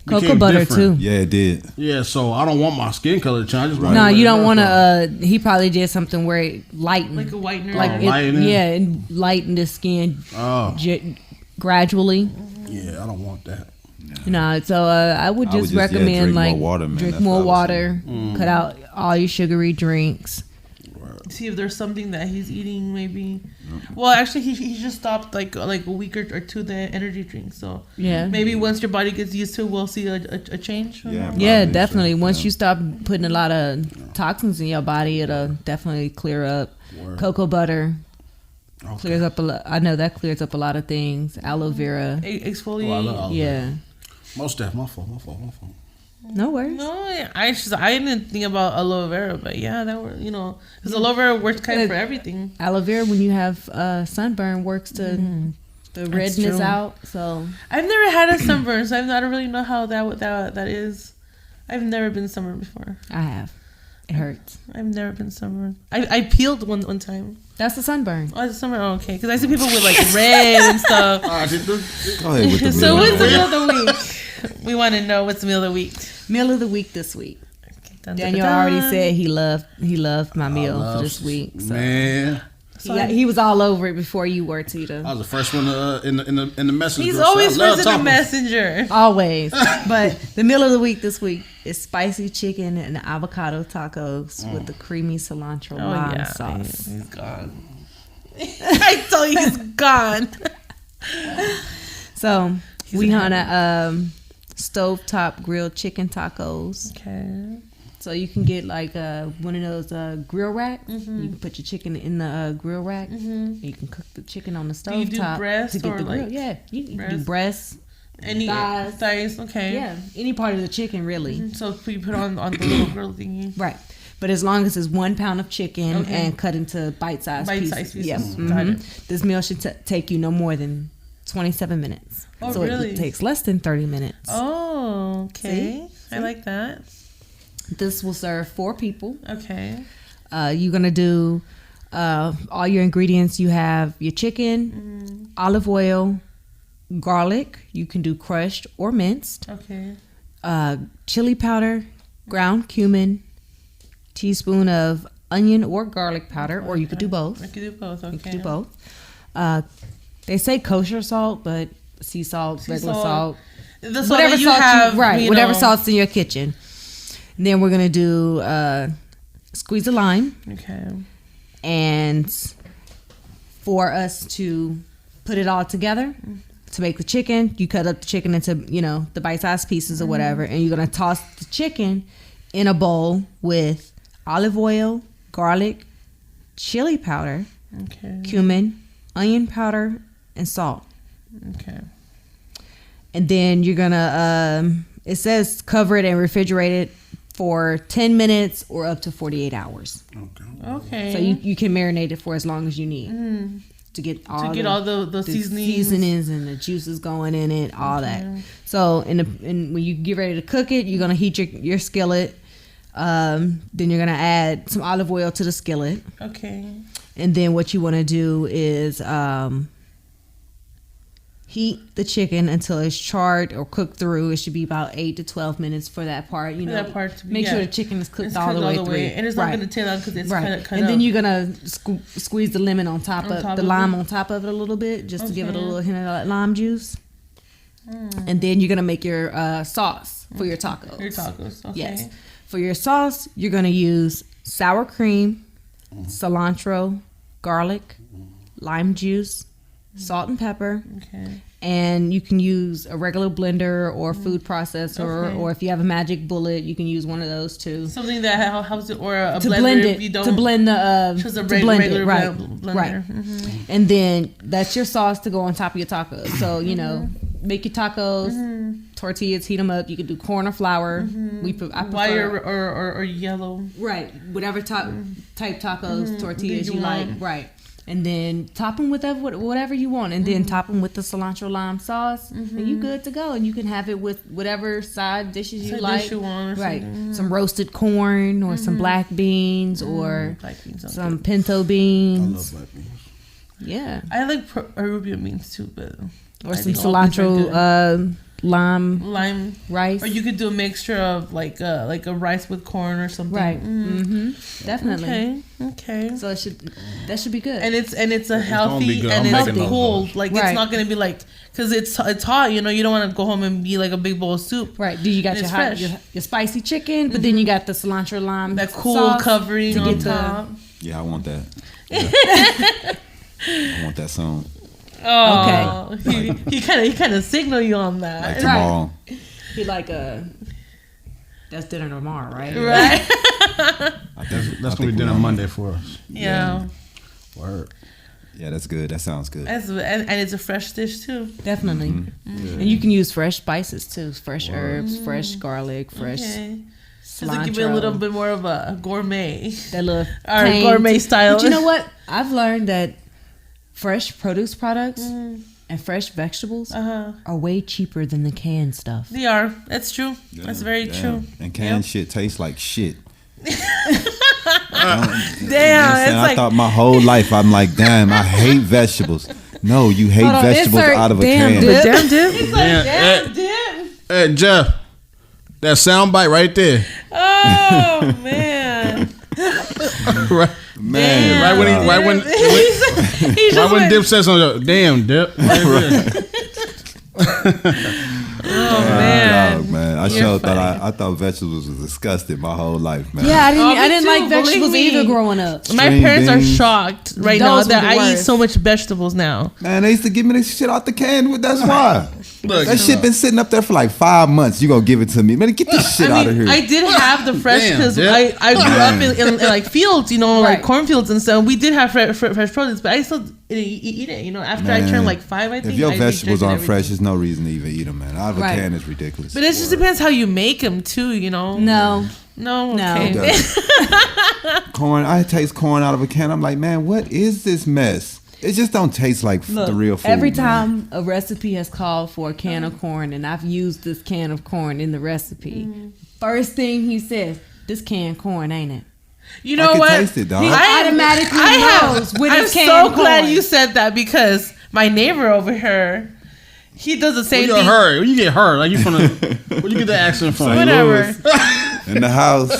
Cocoa butter different. too. Yeah, it did. Yeah, so I don't want my skin color to change. I just want no, you don't want to. He probably did something where it lightened, like a whitener, it lightened the skin. Gradually. Yeah, I don't want that. No, so I would just recommend drink more water, cut out all your sugary drinks. See if there's something that he's eating, maybe. Well, actually, he just stopped like a week or two the energy drink. So yeah, maybe once your body gets used to it, we'll see a change. Yeah, definitely. Once you stop putting a lot of toxins in your body, it'll definitely clear up. Cocoa butter. Clears up a lot. I know that clears up a lot of things. Aloe vera. Exfoliate. Yeah. Most of my fault. No worries. No, I didn't think about aloe vera, but yeah, that were because aloe vera works kind of for everything. Aloe vera, when you have sunburn, works to the redness out. So I've never had a sunburn, so I don't really know how that is. I've never been sunburned before. I have. It hurts. I've never been sunburned. I peeled one time. That's a sunburn. Oh, it's a sunburn. Oh, okay, because I see people with like red and stuff. Go ahead with the So what's the meal of the week? We want to know what's the meal of the week. Meal of the week this week. Daniel already said he loved my meal for this week. So. Man. He was all over it before you were, Tita. I was the first one in the messenger. He's always first in the messenger. Always. But the meal of the week this week is spicy chicken and avocado tacos with the creamy cilantro lime sauce. He's gone. I told you he's gone. So we on a stovetop grilled chicken tacos. Okay. So you can get like one of those grill racks. You can put your chicken in the grill rack. You can cook the chicken on the stove top. Do you do breast to get or the grill. like Yeah, you can do breast. Any thighs. Okay. Yeah, any part of the chicken really. So you put on the little grill thingy. Right. But as long as it's 1 pound of chicken and cut into bite-sized pieces. Yes. Got it. This meal should take you no more than 27 minutes. Oh, so really? it takes less than 30 minutes. Oh, okay. See? I like that. This will serve 4 people. Okay. You're going to do all your ingredients. You have your chicken, olive oil, garlic. You can do crushed or minced. Okay. Chili powder, ground cumin, teaspoon of onion or garlic powder, or you could do both. I could do both. Okay. You could do both. They say kosher salt, but sea salt, regular salt. The salt whatever you have, whatever salt's in your kitchen. And then we're gonna do squeeze a lime. Okay. And for us to put it all together to make the chicken, you cut up the chicken into the bite-sized pieces or whatever, and you're gonna toss the chicken in a bowl with olive oil, garlic, chili powder, cumin, onion powder, and salt. Okay. And then you're gonna it says cover it and refrigerate it for 10 minutes or up to 48 hours. Okay. So you can marinate it for as long as you need to get all the seasonings and the juices going in it, all that. So and when you get ready to cook it, you're gonna heat your skillet. Then you're gonna add some olive oil to the skillet. Okay. And then what you want to do is heat the chicken until it's charred or cooked through. It should be about 8 to 12 minutes for that part. That part to be, make sure the chicken is cooked all the way through. And it's not going to tail out because it's cut up. And then you're going to squeeze the lemon on top of the lime on top of it a little bit, just to give it a little hint of that lime juice. And then you're going to make your sauce for your tacos. Okay. Yes. For your sauce, you're gonna use sour cream, cilantro, garlic, lime juice, salt and pepper. Okay. And you can use a regular blender or food processor, or if you have a magic bullet, you can use one of those too. Something that helps it, or a to blender blend it, if you don't to blend the just a to blend regular it, right, blender. right. And then that's your sauce to go on top of your tacos. So you know, make your tacos, tortillas, heat them up. You can do corn or flour. I prefer white or yellow, right? Whatever type tacos, tortillas you like, right? And then top them with whatever you want, and then top them with the cilantro lime sauce, and you good to go. And you can have it with whatever side dishes you like. Dish you want, right? Some roasted corn, or some black beans, or some pinto beans. I love black beans. Yeah, I like Peruvian beans too, but or some cilantro lime rice, or you could do a mixture of like a rice with corn or something. Right. Definitely. Okay. So that should be good. And it's a healthy and it's cold. Like it's not gonna be like, because it's hot. You know, you don't want to go home and be like a big bowl of soup. Right. Do you got your spicy chicken, but then you got the cilantro lime, that cool covering to get top. Yeah, I want that. I want that song. Oh, okay. He kind of signal you on that. Like tomorrow. He like that's dinner tomorrow, right? Right. That's gonna be dinner Monday for us. Yeah. Word. Yeah, that's good. That sounds good. And it's a fresh dish too. Definitely. And you can use fresh spices too, fresh herbs, fresh garlic, fresh cilantro. Just to give it a little bit more of a gourmet. That little gourmet style. But you know what? I've learned that fresh produce products and fresh vegetables are way cheaper than the canned stuff. They are. That's true. Yeah, that's very true. And canned shit tastes like shit. I thought my whole life I'm like, damn, I hate vegetables. No, you hate vegetables out of a can. Damn dip. It's like damn dip. Hey Jeff, that sound bite right there. Oh man. Right. Man, right when Dip says something, damn Dip. Right oh man, dog, man! I thought vegetables was disgusting my whole life, man. Yeah, I didn't like vegetables either growing up. My parents are shocked right now that I eat so much vegetables now. Man, they used to give me this shit out the can. That's why. Look, that shit been sitting up there for like 5 months. You gonna give it to me, man? Get this shit out of here. I did have the fresh because I grew up in like fields, you know, like cornfields and stuff. We did have fresh produce, but I still eat it. You know, after I turned like 5, I think. If your vegetables aren't fresh, there's no reason to even eat them, man. Out of a can is ridiculous. But it just depends how you make them too, you know. No. Okay. Corn, I taste corn out of a can. I'm like, man, what is this mess? It just don't taste like the real food. Every time a recipe has called for a can of corn, and I've used this can of corn in the recipe, first thing he says, "This canned corn, ain't it?" You know what? Taste it, dog. He automatically knows when it's canned corn. I'm so corn. glad you said that, because my neighbor over here, he does the same thing. Where you get her? Like you from the? Where you get the accent from? Whatever. In the house.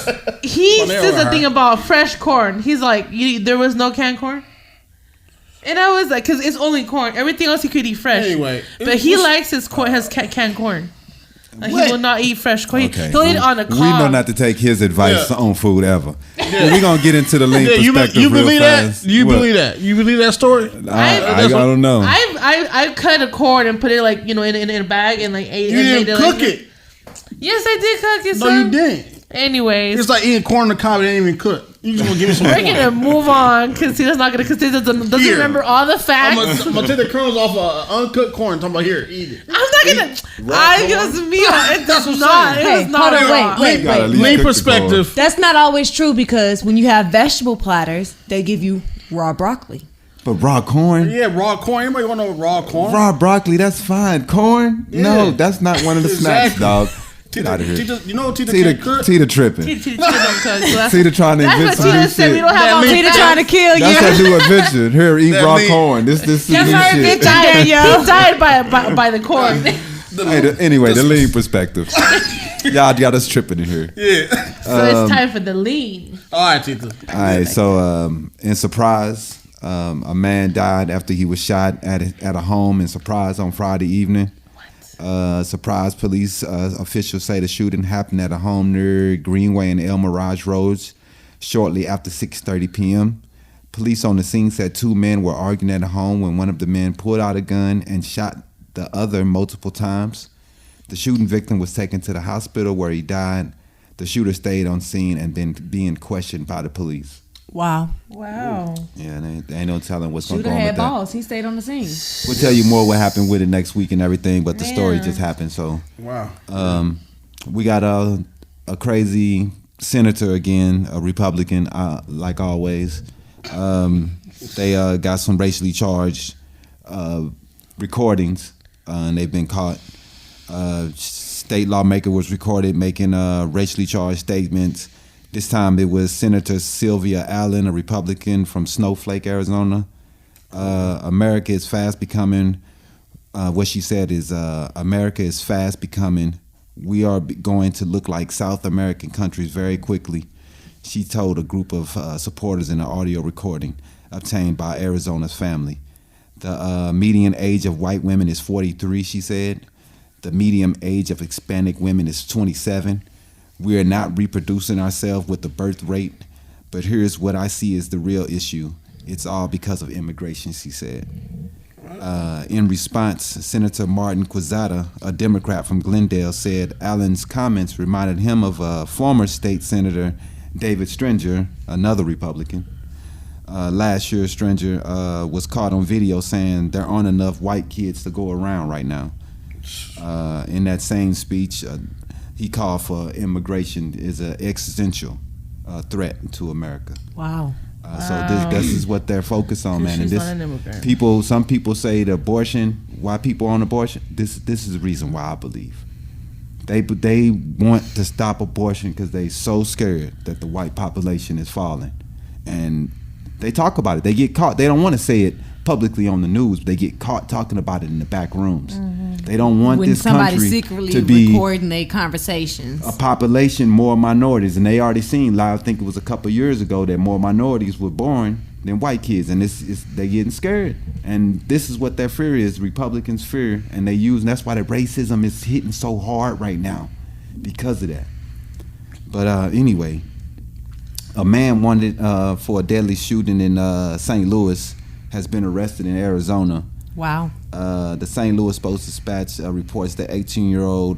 He says the thing about fresh corn. He's like, there was no canned corn. And I was like, because it's only corn. Everything else he could eat fresh. Anyway, but he likes his corn, has canned corn. Like, he will not eat fresh corn. Okay. He'll eat it on a cob. We know not to take his advice on food ever. But we're gonna get into the lean perspective you real believe fast. That? You believe that? You believe that story? I don't know. I cut a corn and put it like, you know, in a bag and like ate. You didn't cook it. Yes, I did cook it. No, you didn't. Anyways, it's like eating corn in the cob. It ain't even cooked. You just gonna give me some. We're gonna move on because he's not gonna. Because he doesn't remember all the facts. I'm gonna take the kernels off of uncooked corn. Talking about here, eat it. I'm not gonna. I just me. It does not. It is not. Wait. Lean perspective. That's not always true, because when you have vegetable platters, they give you raw broccoli. But raw corn? Yeah, raw corn. Anybody want to know raw corn? Raw broccoli, that's fine. Corn? Yeah. No, that's not one of the snacks, dog. Get out of here. You know Tita can't cook? Tita tripping. Tita don't cook. Tita trying to invent some new shit. We don't have Tita trying to kill you. That's her new invention. Here, eat raw corn. This is new shit. He died by the corn. Anyway, the lean perspective. Y'all got us tripping in here. Yeah. So it's time for the lean. All right, Tita. All right, so in Surprise, a man died after he was shot at a home in Surprise on Friday evening. Surprise police officials say the shooting happened at a home near Greenway and El Mirage Roads shortly after 6:30 p.m. Police on the scene said two men were arguing at a home when one of the men pulled out a gun and shot the other multiple times. The shooting victim was taken to the hospital where he died. The shooter stayed on scene and then being questioned by the police. Wow. Yeah, they ain't no telling what's going to go on with that. Shooter had balls. He stayed on the scene. We'll tell you more what happened with it next week and everything, but the story just happened. So, we got a crazy senator again, a Republican, like always. They got some racially charged recordings, and they've been caught. State lawmaker was recorded making racially charged statements. This time it was Senator Sylvia Allen, a Republican from Snowflake, Arizona. America is fast becoming, what she said is, America is fast becoming, we are going to look like South American countries very quickly, she told a group of supporters in an audio recording obtained by Arizona's family. The median age of white women is 43, she said. The median age of Hispanic women is 27. We are not reproducing ourselves with the birth rate, but here's what I see as the real issue. It's all because of immigration, she said. In response, Senator Martin Quezada, a Democrat from Glendale, said Allen's comments reminded him of former state senator David Stringer, another Republican. Last year, Stringer was caught on video saying there aren't enough white kids to go around right now. In that same speech, he called for immigration is an existential threat to America. Wow. So this is what they're focused on, man. She's And not an immigrant. some people say the abortion, why people on abortion, this is the reason why I believe. They want to stop abortion because they're so scared that the white population is falling. And they talk about it. They get caught. They don't want to say it publicly on the news, but they get caught talking about it in the back rooms. Mm-hmm. They don't want when this somebody country secretly to be recording their conversations. A population more minorities, and they already seen live. I think it was a couple of years ago that more minorities were born than white kids, and they getting scared. And this is what their fear is. Republicans' fear, and they use. And that's why the racism is hitting so hard right now, because of that. But anyway, a man wanted for a deadly shooting in St. Louis has been arrested in Arizona. Wow. The St. Louis Post-Dispatch reports that 18-year-old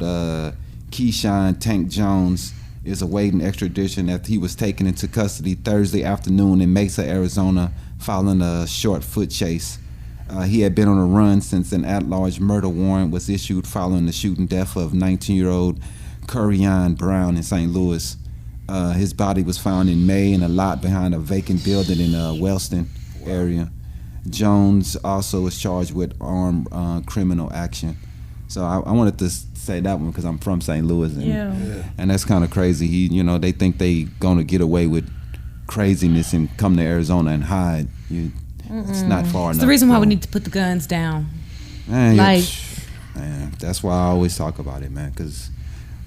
Keyshawn Tank Jones is awaiting extradition after he was taken into custody Thursday afternoon in Mesa, Arizona, following a short foot chase. He had been on a run since an at-large murder warrant was issued following the shooting death of 19-year-old Curion Brown in St. Louis. His body was found in May in a lot behind a vacant building in Wellston area. Jones also is charged with armed criminal action. So I wanted to say that one because I'm from St. Louis, and that's kind of crazy. They think they gonna get away with craziness and come to Arizona and hide. It's not far enough. It's the reason why we need to put the guns down. Man, that's why I always talk about it, man, because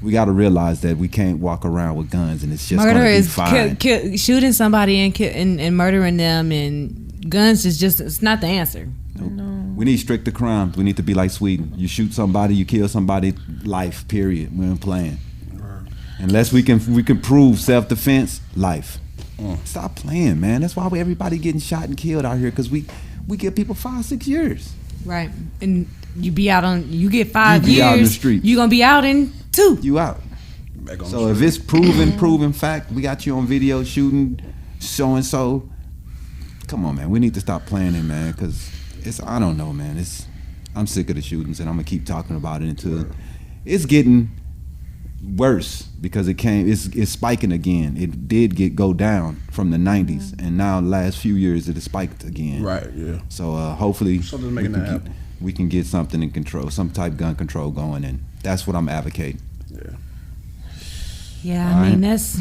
we got to realize that we can't walk around with guns and it's just going to be fine. Shooting somebody and murdering them and guns is just, it's not the answer. Nope. No. We need stricter crimes. We need to be like Sweden. You shoot somebody, you kill somebody, life, period. We ain't playing. Right. Unless we can prove self-defense, life. Stop playing, man. That's why everybody getting shot and killed out here, because we give people 5-6 years. Right. And you get 5 years. Out in the street. You're going to be out in 2. You out. So if it's proven fact, we got you on video shooting so-and-so. Come on, man. We need to stop playing it, man, because I don't know, man. I'm sick of the shootings, and I'm going to keep talking about it until it's getting worse, because it's spiking again. It did go down from the 90s, and now the last few years it has spiked again. Right, yeah. So hopefully something's making that happen. We can get something in control, some type of gun control going, and that's what I'm advocating. Yeah, I mean, that's...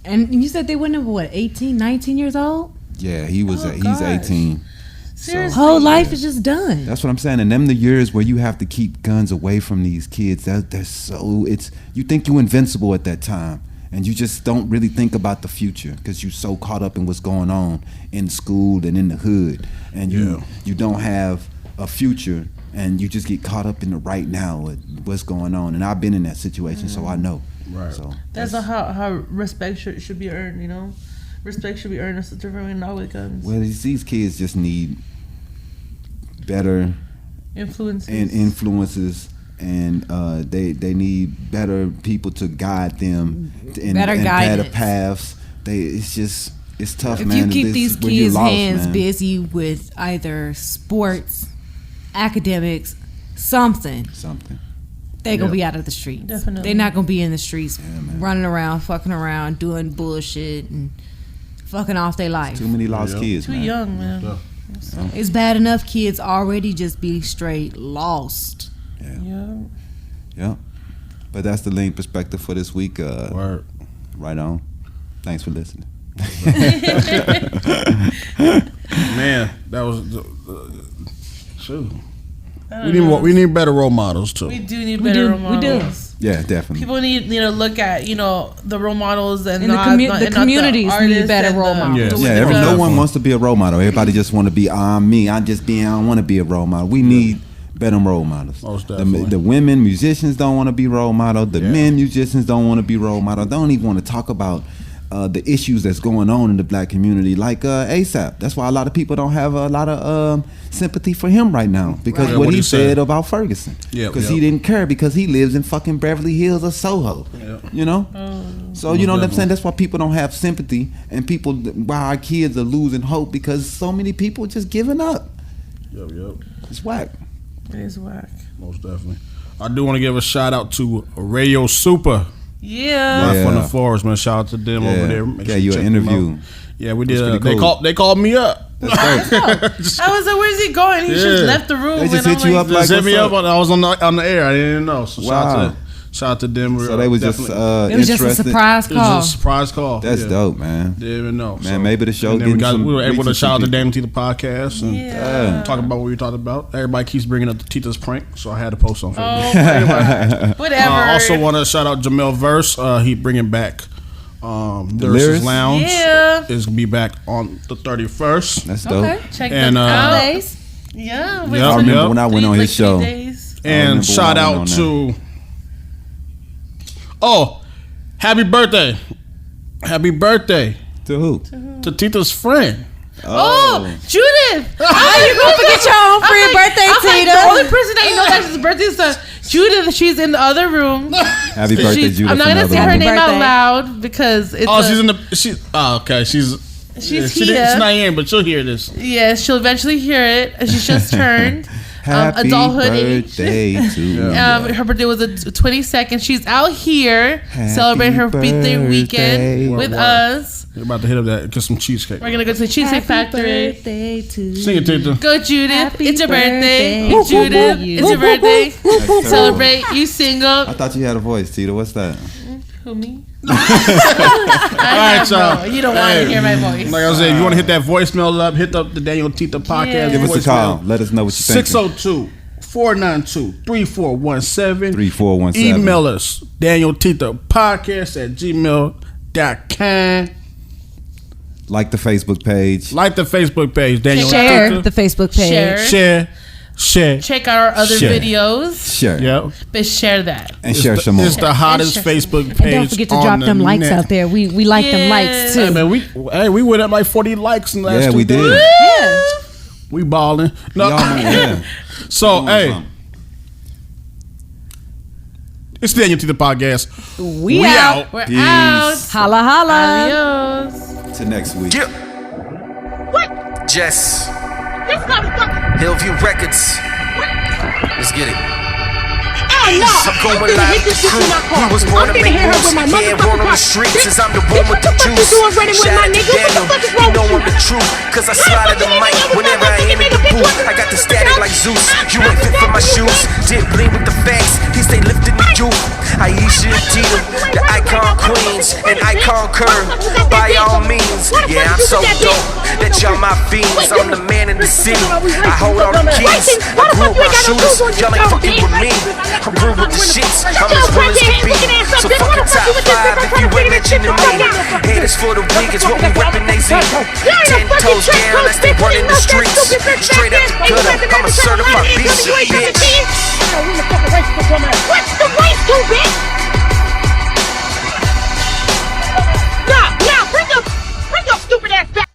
And you said they went over, what, 18, 19 years old? Yeah, he's 18. Seriously. Whole life is just done. That's what I'm saying. And them the years where you have to keep guns away from these kids. You think you're invincible at that time, and you just don't really think about the future because you're so caught up in what's going on in school and in the hood, and you don't have a future and you just get caught up in the right now with what's going on. And I've been in that situation, so I know. Right. So that's how respect should be earned. You know, respect should be earned in a different way, not with guns. Well, these kids just need better influences. And they need better people to guide them in better paths. It's tough, if man. If you keep these kids' hands busy with either sports, academics, something, they're gonna be out of the streets. Definitely, they're not gonna be in the streets running around, fucking around, doing bullshit and fucking off their life. Too many lost kids. Too young, man. Yeah. It's bad enough kids already just be straight lost. Yeah. But that's the Lean Perspective for this week. Word. Right on. Thanks for listening. Man, that was shoot. We need better role models too. We do need better role models. We do. Yeah, definitely. People need to look at the role models and the communities need better role models. No one wants to be a role model. Everybody just want to be me. I don't want to be a role model. We need better role models. The women musicians don't want to be role models. The men musicians don't want to be role models. They don't even want to talk about the issues that's going on in the black community, like ASAP. That's why a lot of people don't have a lot of sympathy for him right now, because what he said about Ferguson. Because he didn't care, because he lives in fucking Beverly Hills or Soho. You know? So you know what I'm saying? That's why people don't have sympathy, and why our kids are losing hope, because so many people just giving up. It's whack. It is whack. Most definitely. I do want to give a shout out to Radio Super. Live from the forest, man. Shout out to them over there. Yeah, you an interview. Yeah, we did. They called me up. I was like, "Where's he going?" He just left the room. They just hit you up. Just hit me up. I was on the air. I didn't know. So shout out to them. So they was just it was just a surprise call. It was just a surprise call. That's dope, man. Didn't even know. Man, maybe the show. We were able to shout out the DanYo&Tita podcast and talk about what we talked about. Everybody keeps bringing up the Tita's prank, so I had to post on Facebook. Anyway, whatever. I also want to shout out Jamel Verse. He bringing back the Lyrics Lounge. Is gonna be back on the 31st. That's dope. Okay. Check them out. I remember when I went on his show. And shout out to happy birthday to who? To Tita's friend. Judith! How you gonna forget your own friend birthday, Tita? The only person that you know that's his birthday is Judith. She's in the other room. Happy birthday, Judith! I'm not gonna say her name out loud because it's. She's in the. Okay, she's here. She's not here, but she'll hear this. Yes, she'll eventually hear it. She just turned. Happy adulthood birthday age. to her birthday was the 22nd. She's out here celebrating her birthday weekend with us. We're about to hit up get some cheesecake. We're gonna go to the Cheesecake Factory. Birthday to Sing it, Tita. Go, Judith. Happy it's your birthday. birthday. Judith, it's your birthday. Celebrate. You single. I thought you had a voice, Tita. What's that? Who, me? All right, y'all. You don't want to hear my voice. Like I said, if you want to hit that voicemail up, hit up the DanYo&Tita podcast. Give us a call. Let us know what you think. 602-492-3417. 3417. Email us, DanYo&Tita podcast at gmail.com. Like the Facebook page. DanYo&Tita. Share the Facebook page. Share. Check out our other videos. Yeah. But share that. And share some more. It's the hottest Facebook page. And don't forget to drop them likes out there. We like them likes too. Hey man, we went up like 40 likes in the last 2 days. Did. Yeah. We balling. No. So it's the DanYo&Tita podcast. We out. We're Peace. out. Holla holla. Adios. Till next week. What? Jess. Hillview Records. Let's get it. I'm going live with the crew. We was born to make moves. Yeah, born on the streets as I'm the one with the juice. Shout out to Daniel, he know I'm the truth. Cause I slide the mic whenever I enter the booth. I got the static like Zeus. You ain't fit for my shoes. Dip lean with the facts. He stay lifting the youth. Aisha&Tita, the icon queens and icon curve. By all means, yeah, I'm so dope that y'all my fiends. I'm the man in the city. I hold all the keys. I grew up my shooters. Y'all ain't fucking with me. I'm brewed with the shits, I'm as real as can be. So fucking top 5 if you ain't mentioning me. Haters for the weak is what we weaponize. 10 toes down as they run in the streets. Straight up the gutter. I'm a certified beast, bitch. What's the race